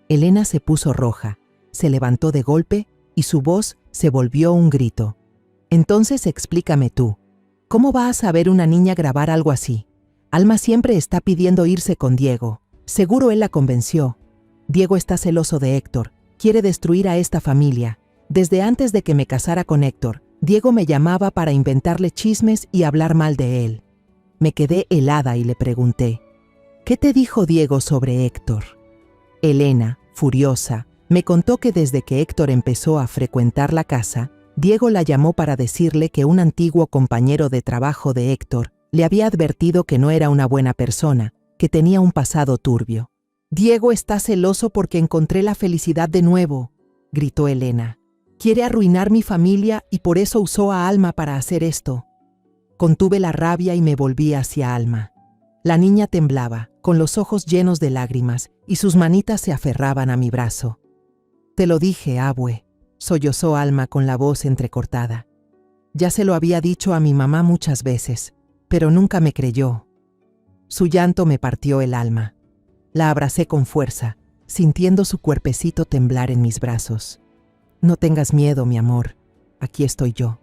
Elena se puso roja, se levantó de golpe y su voz se volvió un grito. «Entonces explícame tú, ¿cómo va a saber una niña grabar algo así? Alma siempre está pidiendo irse con Diego. Seguro él la convenció. Diego está celoso de Héctor, quiere destruir a esta familia. Desde antes de que me casara con Héctor, Diego me llamaba para inventarle chismes y hablar mal de él». Me quedé helada y le pregunté, «¿Qué te dijo Diego sobre Héctor?». Elena, furiosa, me contó que desde que Héctor empezó a frecuentar la casa, Diego la llamó para decirle que un antiguo compañero de trabajo de Héctor le había advertido que no era una buena persona, que tenía un pasado turbio. «Diego está celoso porque encontré la felicidad de nuevo», gritó Elena. «Quiere arruinar mi familia y por eso usó a Alma para hacer esto». Contuve la rabia y me volví hacia Alma. La niña temblaba, con los ojos llenos de lágrimas, y sus manitas se aferraban a mi brazo. «Te lo dije, abue», sollozó Alma con la voz entrecortada. «Ya se lo había dicho a mi mamá muchas veces, pero nunca me creyó». Su llanto me partió el alma. La abracé con fuerza, sintiendo su cuerpecito temblar en mis brazos. «No tengas miedo, mi amor, aquí estoy yo»,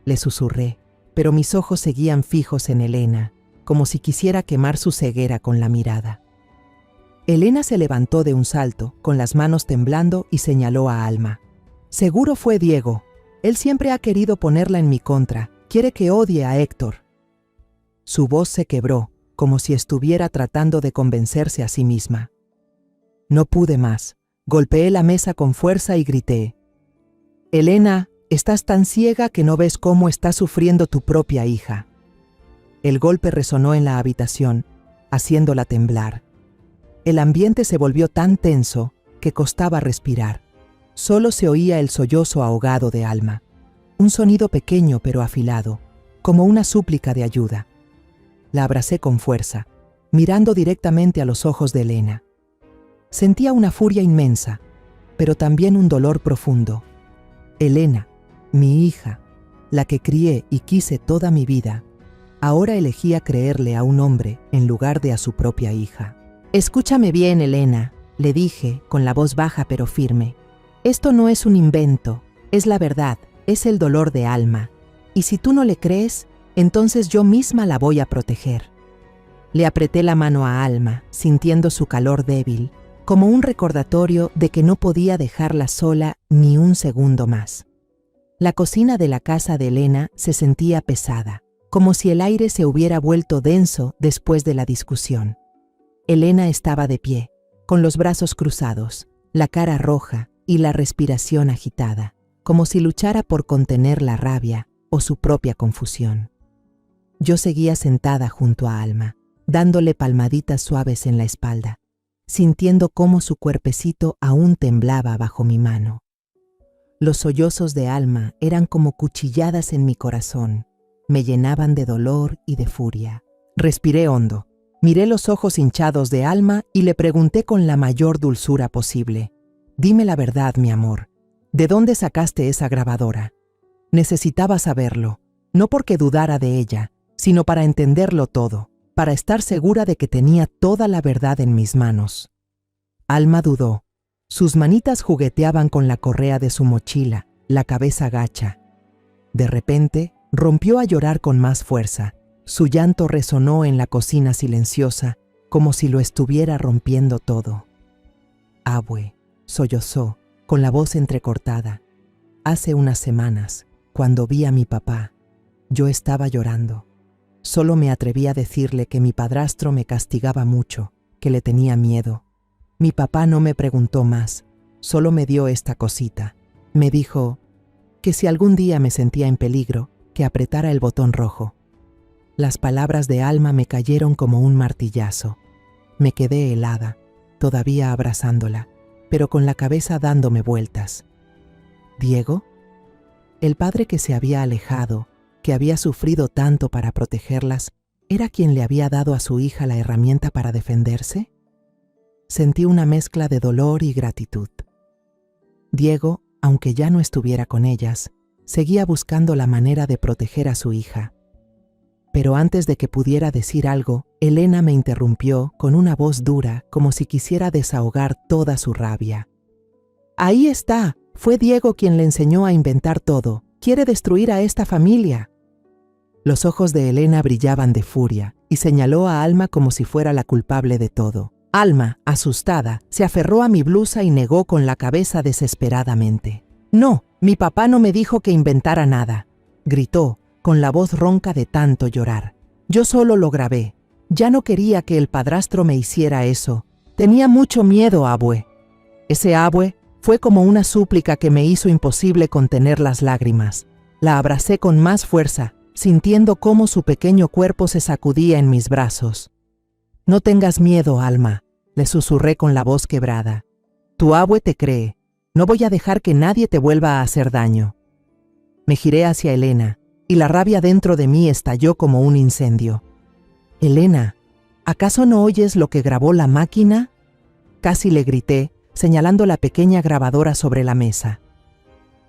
le susurré, pero mis ojos seguían fijos en Elena, como si quisiera quemar su ceguera con la mirada. Elena se levantó de un salto, con las manos temblando, y señaló a Alma. «Seguro fue Diego. Él siempre ha querido ponerla en mi contra. Quiere que odie a Héctor». Su voz se quebró, como si estuviera tratando de convencerse a sí misma. No pude más. Golpeé la mesa con fuerza y grité: «Elena, estás tan ciega que no ves cómo está sufriendo tu propia hija». El golpe resonó en la habitación, haciéndola temblar. El ambiente se volvió tan tenso que costaba respirar. Solo se oía el sollozo ahogado de Alma, un sonido pequeño pero afilado, como una súplica de ayuda. La abracé con fuerza, mirando directamente a los ojos de Elena. Sentía una furia inmensa, pero también un dolor profundo. Elena, mi hija, la que crié y quise toda mi vida, ahora elegía creerle a un hombre en lugar de a su propia hija. «Escúchame bien, Elena», le dije con la voz baja pero firme. «Esto no es un invento, es la verdad, es el dolor de Alma. Y si tú no le crees, entonces yo misma la voy a proteger». Le apreté la mano a Alma, sintiendo su calor débil, como un recordatorio de que no podía dejarla sola ni un segundo más. La cocina de la casa de Elena se sentía pesada, como si el aire se hubiera vuelto denso después de la discusión. Elena estaba de pie, con los brazos cruzados, la cara roja y la respiración agitada, como si luchara por contener la rabia o su propia confusión. Yo seguía sentada junto a Alma, dándole palmaditas suaves en la espalda, sintiendo cómo su cuerpecito aún temblaba bajo mi mano. Los sollozos de Alma eran como cuchilladas en mi corazón, me llenaban de dolor y de furia. Respiré hondo, miré los ojos hinchados de Alma y le pregunté con la mayor dulzura posible: «Dime la verdad, mi amor, ¿de dónde sacaste esa grabadora?» Necesitaba saberlo, no porque dudara de ella, sino para entenderlo todo, para estar segura de que tenía toda la verdad en mis manos. Alma dudó. Sus manitas jugueteaban con la correa de su mochila, la cabeza gacha. De repente, rompió a llorar con más fuerza. Su llanto resonó en la cocina silenciosa, como si lo estuviera rompiendo todo. «Abue», sollozó, con la voz entrecortada. «Hace unas semanas, cuando vi a mi papá, yo estaba llorando. Solo me atreví a decirle que mi padrastro me castigaba mucho, que le tenía miedo. Mi papá no me preguntó más, solo me dio esta cosita. Me dijo que si algún día me sentía en peligro, que apretara el botón rojo». Las palabras de Alma me cayeron como un martillazo. Me quedé helada, todavía abrazándola, pero con la cabeza dándome vueltas. ¿Diego? El padre que se había alejado, que había sufrido tanto para protegerlas, ¿era quien le había dado a su hija la herramienta para defenderse? Sentí una mezcla de dolor y gratitud. Diego, aunque ya no estuviera con ellas, seguía buscando la manera de proteger a su hija. Pero antes de que pudiera decir algo, Elena me interrumpió con una voz dura, como si quisiera desahogar toda su rabia. «Ahí está, fue Diego quien le enseñó a inventar todo. Quiere destruir a esta familia». Los ojos de Elena brillaban de furia y señaló a Alma como si fuera la culpable de todo. Alma, asustada, se aferró a mi blusa y negó con la cabeza desesperadamente. «No, mi papá no me dijo que inventara nada», gritó, con la voz ronca de tanto llorar. «Yo solo lo grabé. Ya no quería que el padrastro me hiciera eso. Tenía mucho miedo, abue». Ese abue fue como una súplica que me hizo imposible contener las lágrimas. La abracé con más fuerza, sintiendo cómo su pequeño cuerpo se sacudía en mis brazos. «No tengas miedo, Alma», le susurré con la voz quebrada. «Tu abue te cree. No voy a dejar que nadie te vuelva a hacer daño». Me giré hacia Elena, y la rabia dentro de mí estalló como un incendio. «Elena, ¿acaso no oyes lo que grabó la máquina?», casi le grité, señalando la pequeña grabadora sobre la mesa.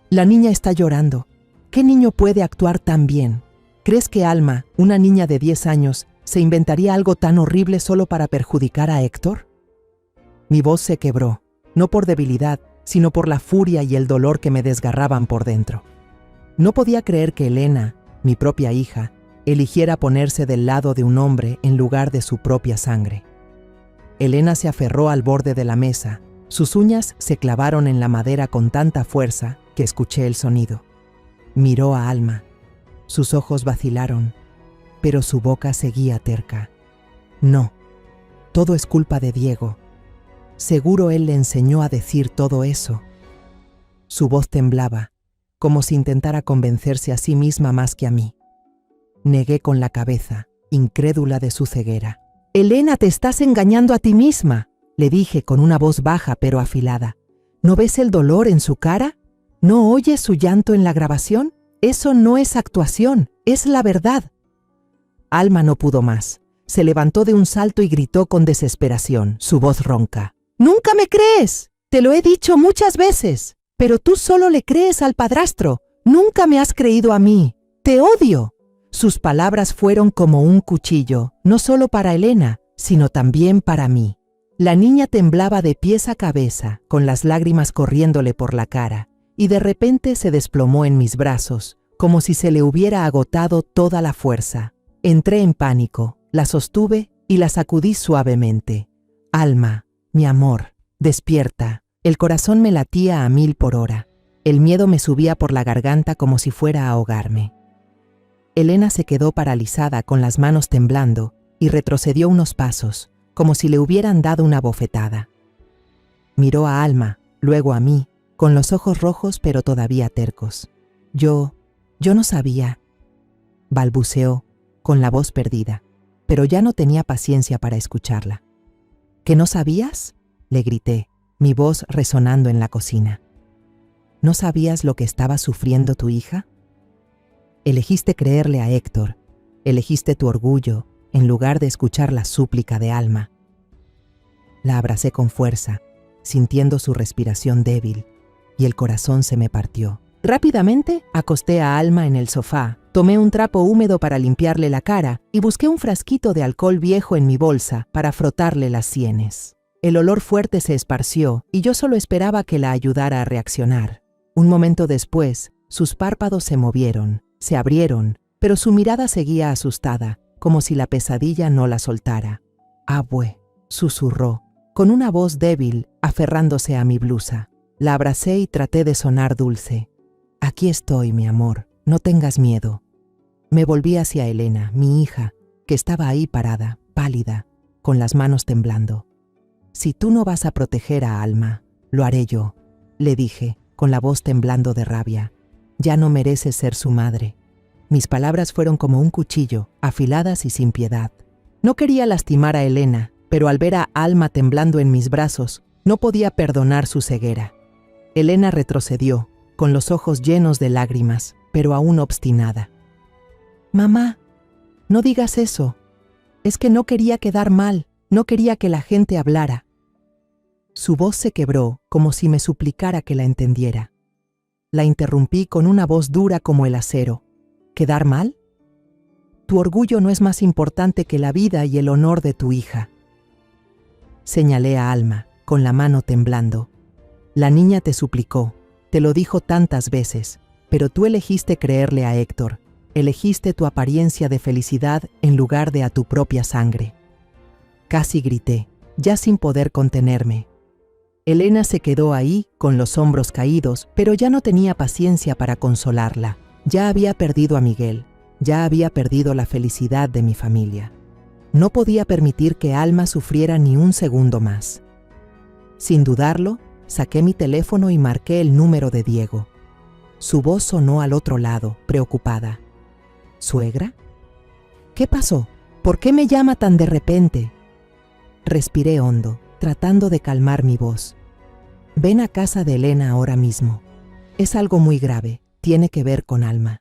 «La niña está llorando. ¿Qué niño puede actuar tan bien? ¿Crees que Alma, una niña de 10 años, se inventaría algo tan horrible solo para perjudicar a Héctor?». Mi voz se quebró, no por debilidad, sino por la furia y el dolor que me desgarraban por dentro. No podía creer que Elena, mi propia hija, eligiera ponerse del lado de un hombre en lugar de su propia sangre. Elena se aferró al borde de la mesa. Sus uñas se clavaron en la madera con tanta fuerza que escuché el sonido. Miró a Alma. Sus ojos vacilaron, pero su boca seguía terca. «No, todo es culpa de Diego. Seguro él le enseñó a decir todo eso». Su voz temblaba, como si intentara convencerse a sí misma más que a mí. Negué con la cabeza, incrédula de su ceguera. «Elena, te estás engañando a ti misma», le dije con una voz baja pero afilada. «¿No ves el dolor en su cara? ¿No oyes su llanto en la grabación? Eso no es actuación, es la verdad». Alma no pudo más. Se levantó de un salto y gritó con desesperación, su voz ronca. «¡Nunca me crees! Te lo he dicho muchas veces. Pero tú solo le crees al padrastro. Nunca me has creído a mí. ¡Te odio!». Sus palabras fueron como un cuchillo, no solo para Elena, sino también para mí. La niña temblaba de pies a cabeza, con las lágrimas corriéndole por la cara, y de repente se desplomó en mis brazos, como si se le hubiera agotado toda la fuerza. Entré en pánico, la sostuve y la sacudí suavemente. «Alma, mi amor, despierta». El corazón me latía a 1000 por hora. El miedo me subía por la garganta como si fuera a ahogarme. Elena se quedó paralizada con las manos temblando y retrocedió unos pasos, como si le hubieran dado una bofetada. Miró a Alma, luego a mí, con los ojos rojos pero todavía tercos. Yo no sabía, balbuceó, con la voz perdida, pero ya no tenía paciencia para escucharla. ¿Que no sabías?, le grité, mi voz resonando en la cocina. ¿No sabías lo que estaba sufriendo tu hija? Elegiste creerle a Héctor, elegiste tu orgullo en lugar de escuchar la súplica de Alma. La abracé con fuerza, sintiendo su respiración débil, y el corazón se me partió. Rápidamente acosté a Alma en el sofá, tomé un trapo húmedo para limpiarle la cara y busqué un frasquito de alcohol viejo en mi bolsa para frotarle las sienes. El olor fuerte se esparció y yo solo esperaba que la ayudara a reaccionar. Un momento después, sus párpados se movieron, se abrieron, pero su mirada seguía asustada, como si la pesadilla no la soltara. «Abue», susurró, con una voz débil, aferrándose a mi blusa. La abracé y traté de sonar dulce. «Aquí estoy, mi amor, no tengas miedo». Me volví hacia Elena, mi hija, que estaba ahí parada, pálida, con las manos temblando. «Si tú no vas a proteger a Alma, lo haré yo», le dije, con la voz temblando de rabia. «Ya no mereces ser su madre». Mis palabras fueron como un cuchillo, afiladas y sin piedad. No quería lastimar a Elena, pero al ver a Alma temblando en mis brazos, no podía perdonar su ceguera. Elena retrocedió, con los ojos llenos de lágrimas, pero aún obstinada. «Mamá, no digas eso. Es que no quería quedar mal, no quería que la gente hablara». Su voz se quebró, como si me suplicara que la entendiera. La interrumpí con una voz dura como el acero. ¿Quedar mal? Tu orgullo no es más importante que la vida y el honor de tu hija. Señalé a Alma, con la mano temblando. La niña te suplicó, te lo dijo tantas veces, pero tú elegiste creerle a Héctor, elegiste tu apariencia de felicidad en lugar de a tu propia sangre. Casi grité, ya sin poder contenerme. Elena se quedó ahí, con los hombros caídos, pero ya no tenía paciencia para consolarla. Ya había perdido a Miguel, ya había perdido la felicidad de mi familia. No podía permitir que Alma sufriera ni un segundo más. Sin dudarlo, saqué mi teléfono y marqué el número de Diego. Su voz sonó al otro lado, preocupada. ¿Suegra? ¿Qué pasó? ¿Por qué me llama tan de repente? Respiré hondo, tratando de calmar mi voz. Ven a casa de Elena ahora mismo. Es algo muy grave, tiene que ver con Alma.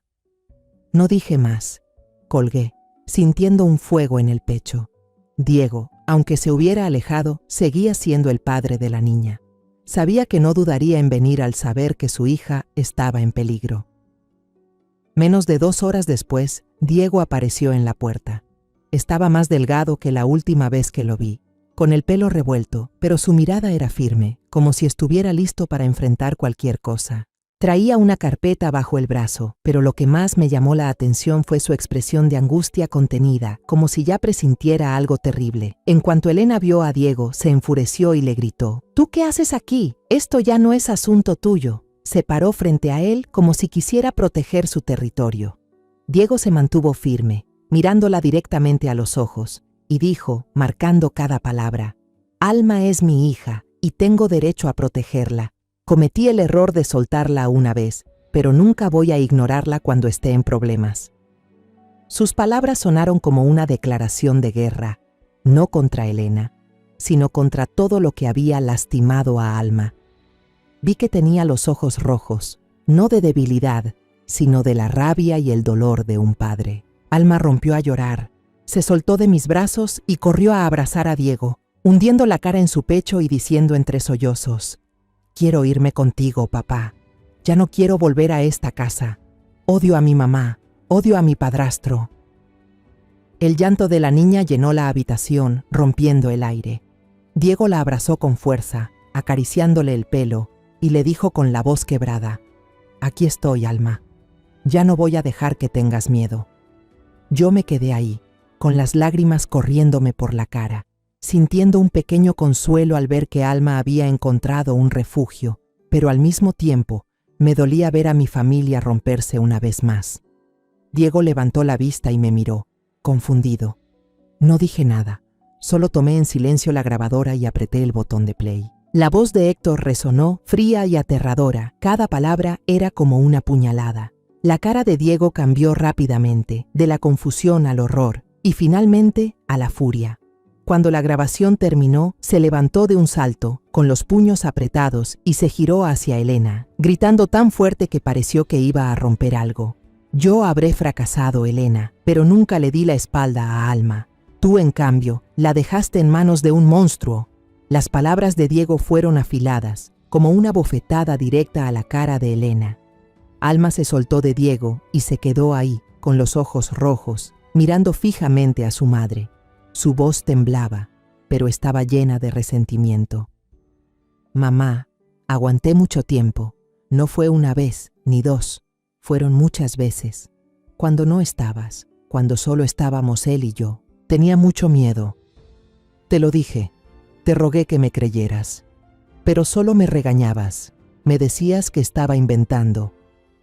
No dije más. Colgué, sintiendo un fuego en el pecho. Diego, aunque se hubiera alejado, seguía siendo el padre de la niña. Sabía que no dudaría en venir al saber que su hija estaba en peligro. Menos de 2 horas después, Diego apareció en la puerta. Estaba más delgado que la última vez que lo vi, con el pelo revuelto, pero su mirada era firme, como si estuviera listo para enfrentar cualquier cosa. Traía una carpeta bajo el brazo, pero lo que más me llamó la atención fue su expresión de angustia contenida, como si ya presintiera algo terrible. En cuanto Elena vio a Diego, se enfureció y le gritó: «¿Tú qué haces aquí? Esto ya no es asunto tuyo». Se paró frente a él como si quisiera proteger su territorio. Diego se mantuvo firme, mirándola directamente a los ojos, y dijo, marcando cada palabra: «Alma es mi hija, y tengo derecho a protegerla. Cometí el error de soltarla una vez, pero nunca voy a ignorarla cuando esté en problemas». Sus palabras sonaron como una declaración de guerra, no contra Elena, sino contra todo lo que había lastimado a Alma. Vi que tenía los ojos rojos, no de debilidad, sino de la rabia y el dolor de un padre. Alma rompió a llorar, se soltó de mis brazos y corrió a abrazar a Diego, hundiendo la cara en su pecho y diciendo entre sollozos: «Quiero irme contigo, papá. Ya no quiero volver a esta casa. Odio a mi mamá, odio a mi padrastro». El llanto de la niña llenó la habitación, rompiendo el aire. Diego la abrazó con fuerza, acariciándole el pelo, y le dijo con la voz quebrada: «Aquí estoy, Alma. Ya no voy a dejar que tengas miedo». Yo me quedé ahí, con las lágrimas corriéndome por la cara, sintiendo un pequeño consuelo al ver que Alma había encontrado un refugio, pero al mismo tiempo me dolía ver a mi familia romperse una vez más. Diego levantó la vista y me miró, confundido. No dije nada, solo tomé en silencio la grabadora y apreté el botón de play. La voz de Héctor resonó, fría y aterradora. Cada palabra era como una puñalada. La cara de Diego cambió rápidamente, de la confusión al horror, y finalmente a la furia. Cuando la grabación terminó, se levantó de un salto, con los puños apretados, y se giró hacia Elena, gritando tan fuerte que pareció que iba a romper algo. Yo habré fracasado, Elena, pero nunca le di la espalda a Alma. Tú, en cambio, la dejaste en manos de un monstruo. Las palabras de Diego fueron afiladas, como una bofetada directa a la cara de Elena. Alma se soltó de Diego y se quedó ahí, con los ojos rojos, mirando fijamente a su madre. Su voz temblaba, pero estaba llena de resentimiento. Mamá, aguanté mucho tiempo. No fue una vez, ni dos. Fueron muchas veces. Cuando no estabas, cuando solo estábamos él y yo. Tenía mucho miedo. Te lo dije. Te rogué que me creyeras. Pero solo me regañabas. Me decías que estaba inventando,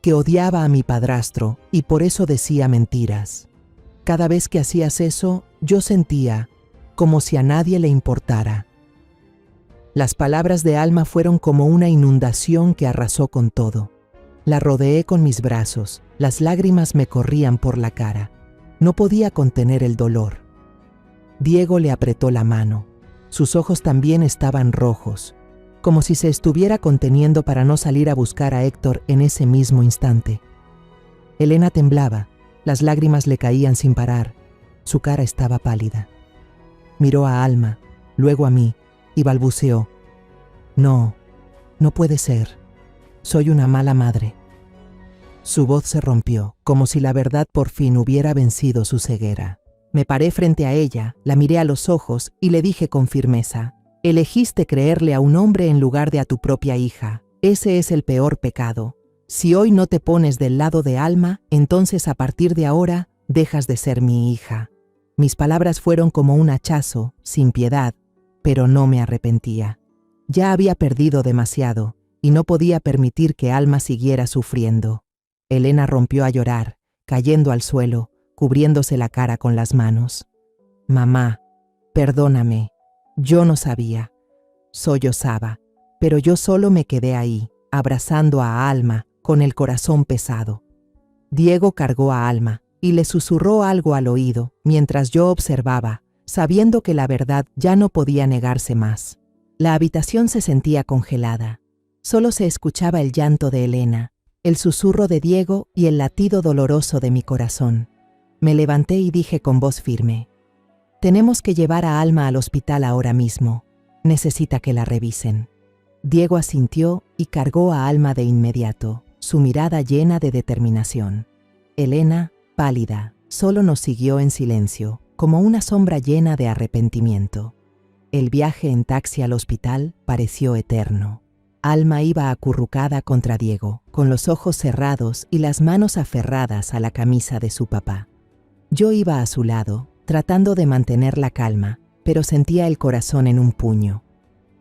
que odiaba a mi padrastro y por eso decía mentiras. Cada vez que hacías eso, yo sentía como si a nadie le importara. Las palabras de Alma fueron como una inundación que arrasó con todo. La rodeé con mis brazos, las lágrimas me corrían por la cara. No podía contener el dolor. Diego le apretó la mano. Sus ojos también estaban rojos, como si se estuviera conteniendo para no salir a buscar a Héctor en ese mismo instante. Elena temblaba, las lágrimas le caían sin parar, su cara estaba pálida. Miró a Alma, luego a mí, y balbuceó: No, no puede ser. Soy una mala madre. Su voz se rompió, como si la verdad por fin hubiera vencido su ceguera. Me paré frente a ella, la miré a los ojos y le dije con firmeza: Elegiste creerle a un hombre en lugar de a tu propia hija. Ese es el peor pecado. Si hoy no te pones del lado de Alma, entonces a partir de ahora dejas de ser mi hija. Mis palabras fueron como un hachazo, sin piedad, pero no me arrepentía. Ya había perdido demasiado y no podía permitir que Alma siguiera sufriendo. Elena rompió a llorar, cayendo al suelo, cubriéndose la cara con las manos. Mamá, perdóname. Yo no sabía. Sollozaba, pero yo solo me quedé ahí, abrazando a Alma, con el corazón pesado. Diego cargó a Alma y le susurró algo al oído, mientras yo observaba, sabiendo que la verdad ya no podía negarse más. La habitación se sentía congelada. Solo se escuchaba el llanto de Elena, el susurro de Diego y el latido doloroso de mi corazón. Me levanté y dije con voz firme: Tenemos que llevar a Alma al hospital ahora mismo. Necesita que la revisen. Diego asintió y cargó a Alma de inmediato, su mirada llena de determinación. Elena, pálida, solo nos siguió en silencio, como una sombra llena de arrepentimiento. El viaje en taxi al hospital pareció eterno. Alma iba acurrucada contra Diego, con los ojos cerrados y las manos aferradas a la camisa de su papá. Yo iba a su lado, tratando de mantener la calma, pero sentía el corazón en un puño.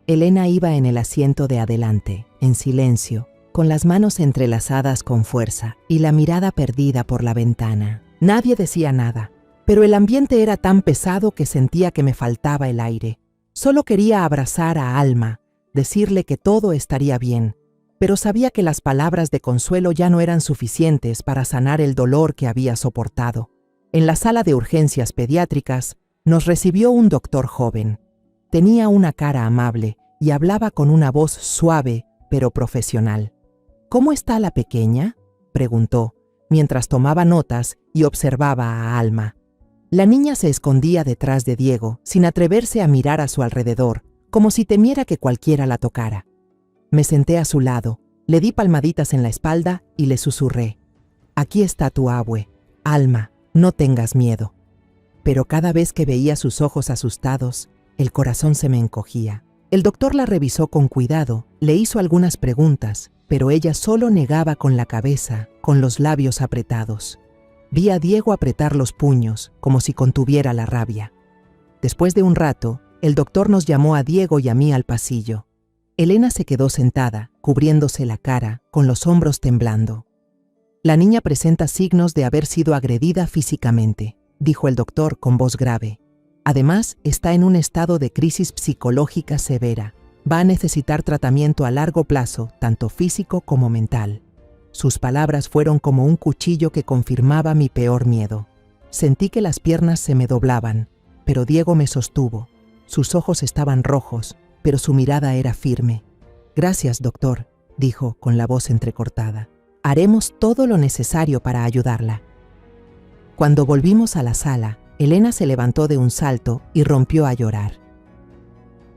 Elena iba en el asiento de adelante, en silencio, con las manos entrelazadas con fuerza y la mirada perdida por la ventana. Nadie decía nada, pero el ambiente era tan pesado que sentía que me faltaba el aire. Solo quería abrazar a Alma, decirle que todo estaría bien, pero sabía que las palabras de consuelo ya no eran suficientes para sanar el dolor que había soportado. En la sala de urgencias pediátricas nos recibió un doctor joven. Tenía una cara amable y hablaba con una voz suave pero profesional. ¿Cómo está la pequeña?, preguntó, mientras tomaba notas y observaba a Alma. La niña se escondía detrás de Diego, sin atreverse a mirar a su alrededor, como si temiera que cualquiera la tocara. Me senté a su lado, le di palmaditas en la espalda y le susurré: Aquí está tu abue. Alma, no tengas miedo. Pero cada vez que veía sus ojos asustados, el corazón se me encogía. El doctor la revisó con cuidado, le hizo algunas preguntas, pero ella solo negaba con la cabeza, con los labios apretados. Vi a Diego apretar los puños, como si contuviera la rabia. Después de un rato, el doctor nos llamó a Diego y a mí al pasillo. Elena se quedó sentada, cubriéndose la cara, con los hombros temblando. La niña presenta signos de haber sido agredida físicamente, dijo el doctor con voz grave. Además, está en un estado de crisis psicológica severa. Va a necesitar tratamiento a largo plazo, tanto físico como mental. Sus palabras fueron como un cuchillo que confirmaba mi peor miedo. Sentí que las piernas se me doblaban, pero Diego me sostuvo. Sus ojos estaban rojos, pero su mirada era firme. «Gracias, doctor», dijo con la voz entrecortada. «Haremos todo lo necesario para ayudarla». Cuando volvimos a la sala, Elena se levantó de un salto y rompió a llorar.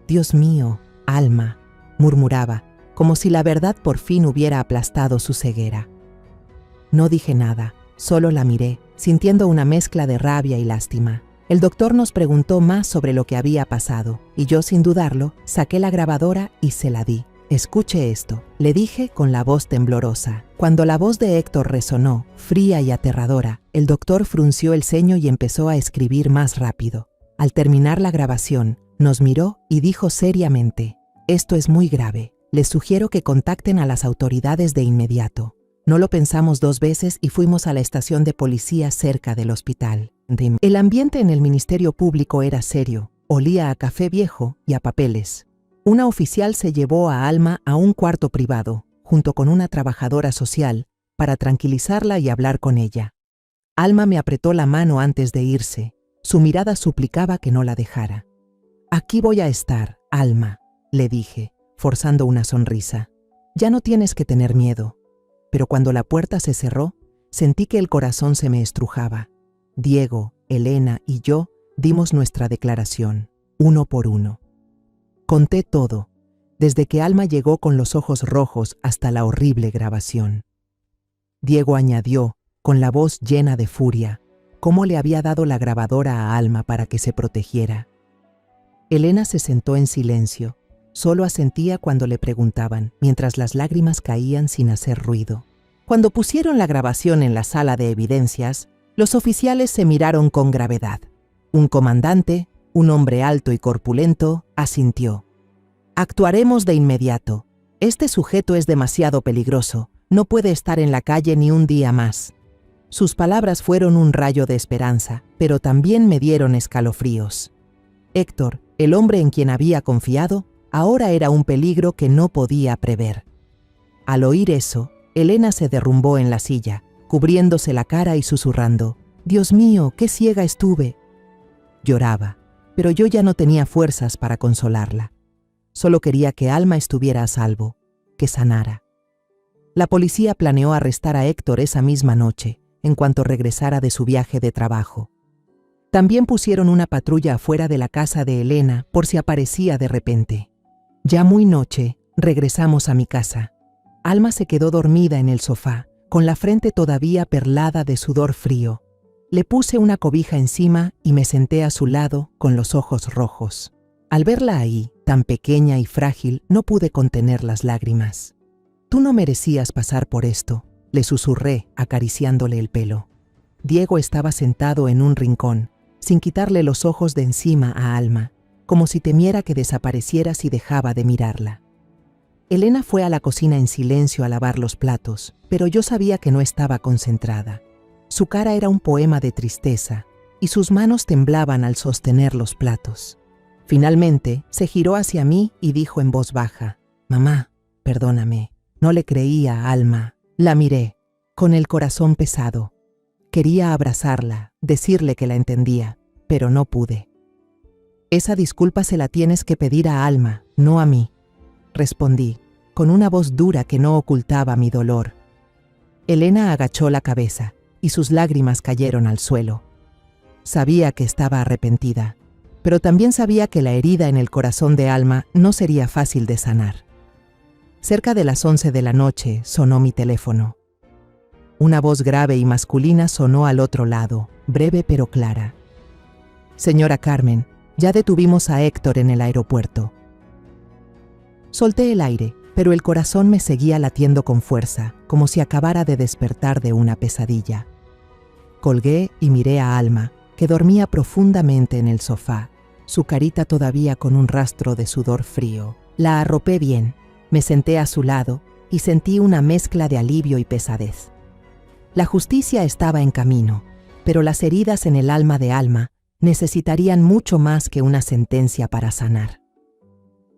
«Dios mío, Alma», murmuraba, como si la verdad por fin hubiera aplastado su ceguera. No dije nada, solo la miré, sintiendo una mezcla de rabia y lástima. El doctor nos preguntó más sobre lo que había pasado, y yo, sin dudarlo, saqué la grabadora y se la di. «Escuche esto», le dije con la voz temblorosa. Cuando la voz de Héctor resonó, fría y aterradora, el doctor frunció el ceño y empezó a escribir más rápido. Al terminar la grabación, nos miró y dijo seriamente: «Esto es muy grave. Les sugiero que contacten a las autoridades de inmediato». No lo pensamos dos veces y fuimos a la estación de policía cerca del hospital. El ambiente en el Ministerio Público era serio, olía a café viejo y a papeles. Una oficial se llevó a Alma a un cuarto privado, junto con una trabajadora social, para tranquilizarla y hablar con ella. Alma me apretó la mano antes de irse. Su mirada suplicaba que no la dejara. «Aquí voy a estar, Alma», le dije, forzando una sonrisa. «Ya no tienes que tener miedo». Pero cuando la puerta se cerró, sentí que el corazón se me estrujaba. Diego, Elena y yo dimos nuestra declaración, uno por uno. Conté todo, desde que Alma llegó con los ojos rojos hasta la horrible grabación. Diego añadió, con la voz llena de furia, cómo le había dado la grabadora a Alma para que se protegiera. Elena se sentó en silencio. Solo asentía cuando le preguntaban, mientras las lágrimas caían sin hacer ruido. Cuando pusieron la grabación en la sala de evidencias, los oficiales se miraron con gravedad. Un comandante, un hombre alto y corpulento, asintió. «Actuaremos de inmediato. Este sujeto es demasiado peligroso. No puede estar en la calle ni un día más». Sus palabras fueron un rayo de esperanza, pero también me dieron escalofríos. Héctor, el hombre en quien había confiado, ahora era un peligro que no podía prever. Al oír eso, Elena se derrumbó en la silla, cubriéndose la cara y susurrando: «Dios mío, qué ciega estuve». Lloraba, pero yo ya no tenía fuerzas para consolarla. Solo quería que Alma estuviera a salvo, que sanara. La policía planeó arrestar a Héctor esa misma noche, en cuanto regresara de su viaje de trabajo. También pusieron una patrulla afuera de la casa de Elena por si aparecía de repente. Ya muy noche, regresamos a mi casa. Alma se quedó dormida en el sofá, con la frente todavía perlada de sudor frío. Le puse una cobija encima y me senté a su lado con los ojos rojos. Al verla ahí, tan pequeña y frágil, no pude contener las lágrimas. «Tú no merecías pasar por esto», le susurré, acariciándole el pelo. Diego estaba sentado en un rincón, sin quitarle los ojos de encima a Alma, como si temiera que desapareciera si dejaba de mirarla. Elena fue a la cocina en silencio a lavar los platos, pero yo sabía que no estaba concentrada. Su cara era un poema de tristeza, y sus manos temblaban al sostener los platos. Finalmente, se giró hacia mí y dijo en voz baja: «Mamá, perdóname, no le creía a Alma». La miré, con el corazón pesado. Quería abrazarla, decirle que la entendía, pero no pude. «Esa disculpa se la tienes que pedir a Alma, no a mí», respondí, con una voz dura que no ocultaba mi dolor. Elena agachó la cabeza y sus lágrimas cayeron al suelo. Sabía que estaba arrepentida, pero también sabía que la herida en el corazón de Alma no sería fácil de sanar. Cerca de las 11 de la noche sonó mi teléfono. Una voz grave y masculina sonó al otro lado, breve pero clara. «Señora Carmen, ya detuvimos a Héctor en el aeropuerto». Solté el aire, pero el corazón me seguía latiendo con fuerza, como si acabara de despertar de una pesadilla. Colgué y miré a Alma, que dormía profundamente en el sofá, su carita todavía con un rastro de sudor frío. La arropé bien, me senté a su lado y sentí una mezcla de alivio y pesadez. La justicia estaba en camino, pero las heridas en el alma de Alma necesitarían mucho más que una sentencia para sanar.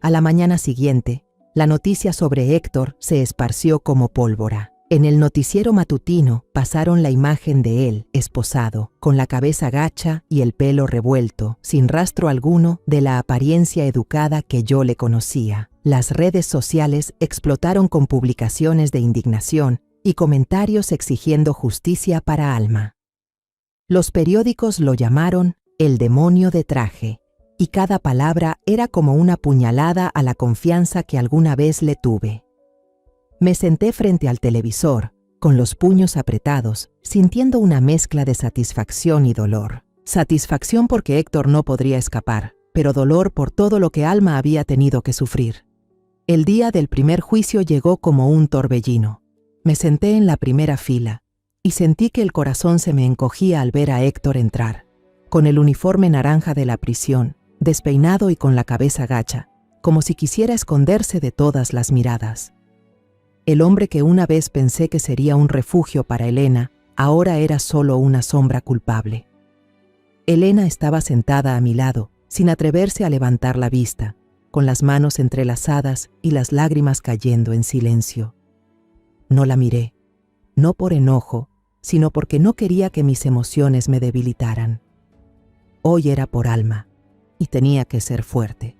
A la mañana siguiente, la noticia sobre Héctor se esparció como pólvora. En el noticiero matutino pasaron la imagen de él, esposado, con la cabeza gacha y el pelo revuelto, sin rastro alguno de la apariencia educada que yo le conocía. Las redes sociales explotaron con publicaciones de indignación y comentarios exigiendo justicia para Alma. Los periódicos lo llamaron el demonio de traje, y cada palabra era como una puñalada a la confianza que alguna vez le tuve. Me senté frente al televisor, con los puños apretados, sintiendo una mezcla de satisfacción y dolor. Satisfacción porque Héctor no podría escapar, pero dolor por todo lo que Alma había tenido que sufrir. El día del primer juicio llegó como un torbellino. Me senté en la primera fila y sentí que el corazón se me encogía al ver a Héctor entrar, con el uniforme naranja de la prisión, despeinado y con la cabeza gacha, como si quisiera esconderse de todas las miradas. El hombre que una vez pensé que sería un refugio para Elena, ahora era solo una sombra culpable. Elena estaba sentada a mi lado, sin atreverse a levantar la vista, con las manos entrelazadas y las lágrimas cayendo en silencio. No la miré, no por enojo, sino porque no quería que mis emociones me debilitaran. Hoy era por Alma, y tenía que ser fuerte.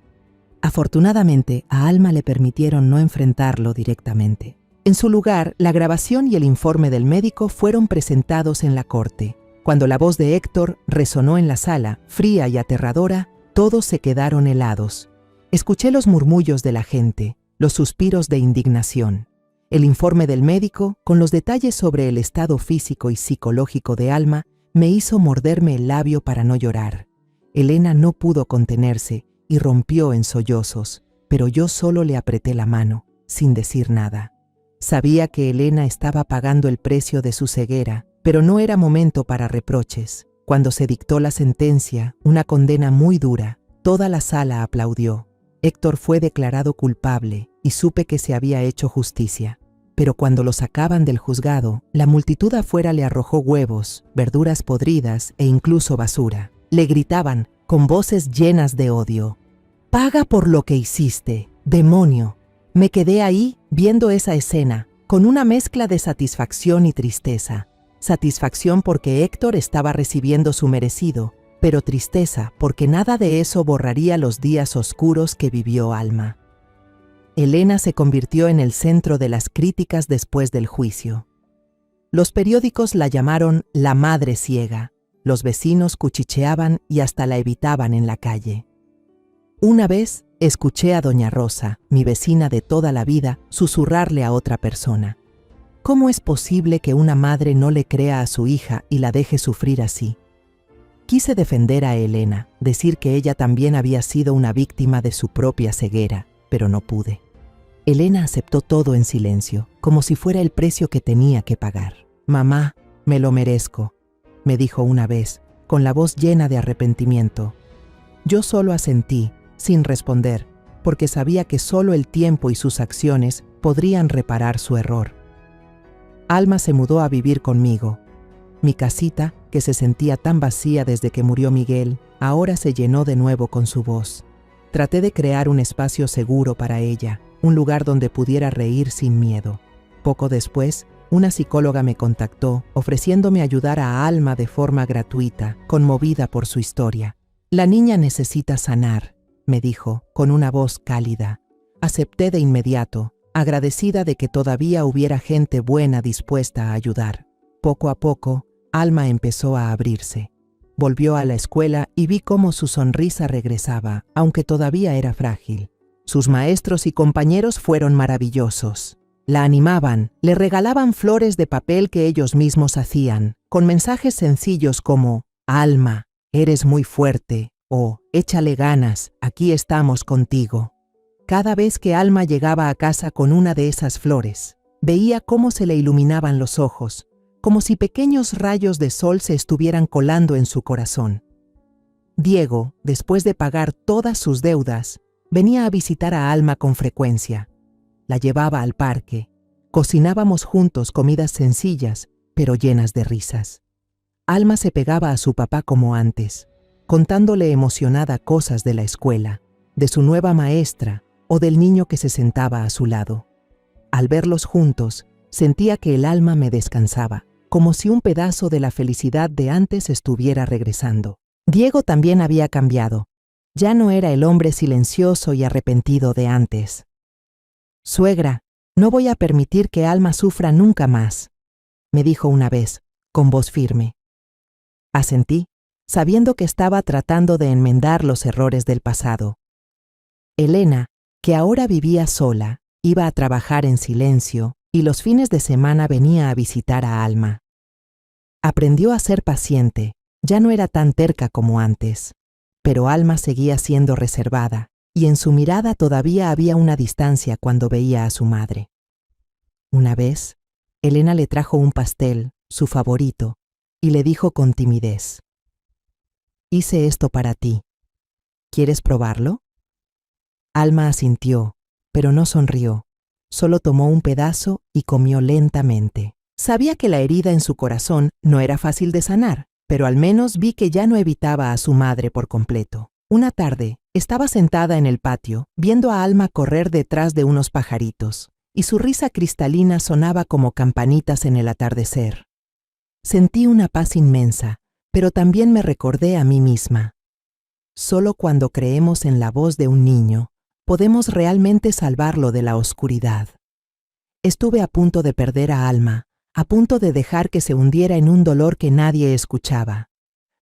Afortunadamente, a Alma le permitieron no enfrentarlo directamente. En su lugar, la grabación y el informe del médico fueron presentados en la corte. Cuando la voz de Héctor resonó en la sala, fría y aterradora, todos se quedaron helados. Escuché los murmullos de la gente, los suspiros de indignación. El informe del médico, con los detalles sobre el estado físico y psicológico de Alma, me hizo morderme el labio para no llorar. Elena no pudo contenerse y rompió en sollozos, pero yo solo le apreté la mano, sin decir nada. Sabía que Elena estaba pagando el precio de su ceguera, pero no era momento para reproches. Cuando se dictó la sentencia, una condena muy dura, toda la sala aplaudió. Héctor fue declarado culpable y supe que se había hecho justicia. Pero cuando lo sacaban del juzgado, la multitud afuera le arrojó huevos, verduras podridas e incluso basura. Le gritaban, con voces llenas de odio: «Paga por lo que hiciste, demonio». Me quedé ahí, viendo esa escena, con una mezcla de satisfacción y tristeza. Satisfacción porque Héctor estaba recibiendo su merecido, pero tristeza porque nada de eso borraría los días oscuros que vivió Alma. Elena se convirtió en el centro de las críticas después del juicio. Los periódicos la llamaron la madre ciega. Los vecinos cuchicheaban y hasta la evitaban en la calle. Una vez escuché a doña Rosa, mi vecina de toda la vida, susurrarle a otra persona: ¿cómo es posible que una madre no le crea a su hija y la deje sufrir así? Quise defender a Elena, decir que ella también había sido una víctima de su propia ceguera, pero no pude. Elena aceptó todo en silencio, como si fuera el precio que tenía que pagar. «Mamá, me lo merezco», me dijo una vez, con la voz llena de arrepentimiento. Yo solo asentí, sin responder, porque sabía que solo el tiempo y sus acciones podrían reparar su error. Alma se mudó a vivir conmigo. Mi casita, que se sentía tan vacía desde que murió Miguel, ahora se llenó de nuevo con su voz. Traté de crear un espacio seguro para ella, un lugar donde pudiera reír sin miedo. Poco después, una psicóloga me contactó, ofreciéndome ayudar a Alma de forma gratuita, conmovida por su historia. «La niña necesita sanar», me dijo, con una voz cálida. Acepté de inmediato, agradecida de que todavía hubiera gente buena dispuesta a ayudar. Poco a poco, Alma empezó a abrirse. Volvió a la escuela y vi cómo su sonrisa regresaba, aunque todavía era frágil. Sus maestros y compañeros fueron maravillosos. La animaban, le regalaban flores de papel que ellos mismos hacían, con mensajes sencillos como: «Alma, eres muy fuerte», o «Échale ganas, aquí estamos contigo». Cada vez que Alma llegaba a casa con una de esas flores, veía cómo se le iluminaban los ojos, como si pequeños rayos de sol se estuvieran colando en su corazón. Diego, después de pagar todas sus deudas, venía a visitar a Alma con frecuencia. La llevaba al parque. Cocinábamos juntos comidas sencillas, pero llenas de risas. Alma se pegaba a su papá como antes, contándole emocionada cosas de la escuela, de su nueva maestra, o del niño que se sentaba a su lado. Al verlos juntos, sentía que el alma me descansaba, como si un pedazo de la felicidad de antes estuviera regresando. Diego también había cambiado. Ya no era el hombre silencioso y arrepentido de antes. «Suegra, no voy a permitir que Alma sufra nunca más», me dijo una vez, con voz firme. Asentí, sabiendo que estaba tratando de enmendar los errores del pasado. Elena, que ahora vivía sola, iba a trabajar en silencio y los fines de semana venía a visitar a Alma. Aprendió a ser paciente, ya no era tan terca como antes, pero Alma seguía siendo reservada y en su mirada todavía había una distancia cuando veía a su madre. Una vez, Elena le trajo un pastel, su favorito, y le dijo con timidez: «Hice esto para ti. ¿Quieres probarlo?». Alma asintió, pero no sonrió. Solo tomó un pedazo y comió lentamente. Sabía que la herida en su corazón no era fácil de sanar, pero al menos vi que ya no evitaba a su madre por completo. Una tarde, estaba sentada en el patio, viendo a Alma correr detrás de unos pajaritos, y su risa cristalina sonaba como campanitas en el atardecer. Sentí una paz inmensa, pero también me recordé a mí misma. Solo cuando creemos en la voz de un niño, podemos realmente salvarlo de la oscuridad. Estuve a punto de perder a Alma, a punto de dejar que se hundiera en un dolor que nadie escuchaba.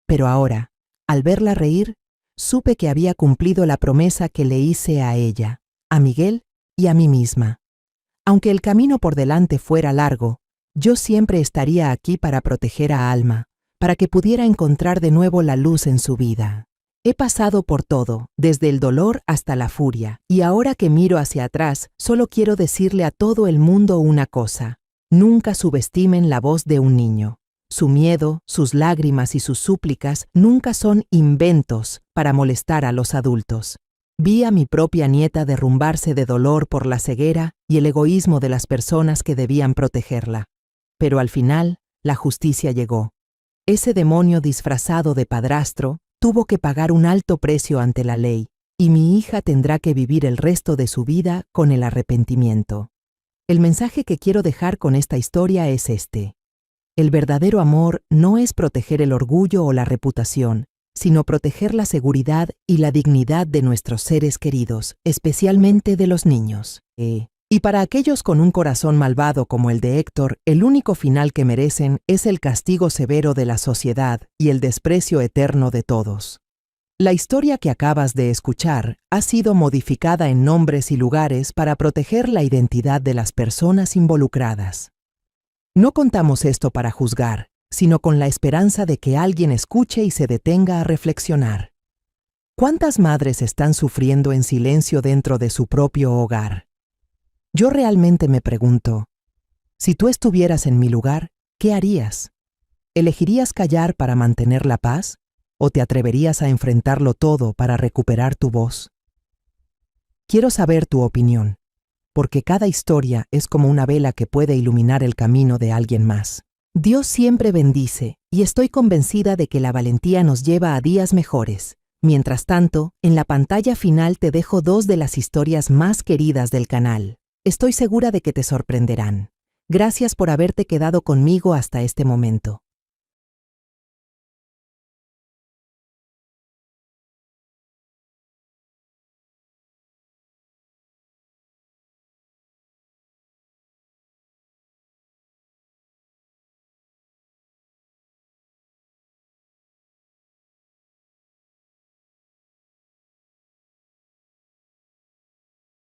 Pero ahora, al verla reír, supe que había cumplido la promesa que le hice a ella, a Miguel y a mí misma. Aunque el camino por delante fuera largo, yo siempre estaría aquí para proteger a Alma, para que pudiera encontrar de nuevo la luz en su vida. He pasado por todo, desde el dolor hasta la furia, y ahora que miro hacia atrás, solo quiero decirle a todo el mundo una cosa: nunca subestimen la voz de un niño. Su miedo, sus lágrimas y sus súplicas nunca son inventos para molestar a los adultos. Vi a mi propia nieta derrumbarse de dolor por la ceguera y el egoísmo de las personas que debían protegerla. Pero al final, la justicia llegó. Ese demonio disfrazado de padrastro tuvo que pagar un alto precio ante la ley, y mi hija tendrá que vivir el resto de su vida con el arrepentimiento. El mensaje que quiero dejar con esta historia es este: el verdadero amor no es proteger el orgullo o la reputación, sino proteger la seguridad y la dignidad de nuestros seres queridos, especialmente de los niños. Y para aquellos con un corazón malvado como el de Héctor, el único final que merecen es el castigo severo de la sociedad y el desprecio eterno de todos. La historia que acabas de escuchar ha sido modificada en nombres y lugares para proteger la identidad de las personas involucradas. No contamos esto para juzgar, sino con la esperanza de que alguien escuche y se detenga a reflexionar. ¿Cuántas madres están sufriendo en silencio dentro de su propio hogar? Yo realmente me pregunto, si tú estuvieras en mi lugar, ¿qué harías? ¿Elegirías callar para mantener la paz? ¿O te atreverías a enfrentarlo todo para recuperar tu voz? Quiero saber tu opinión, porque cada historia es como una vela que puede iluminar el camino de alguien más. Dios siempre bendice, y estoy convencida de que la valentía nos lleva a días mejores. Mientras tanto, en la pantalla final te dejo 2 de las historias más queridas del canal. Estoy segura de que te sorprenderán. Gracias por haberte quedado conmigo hasta este momento.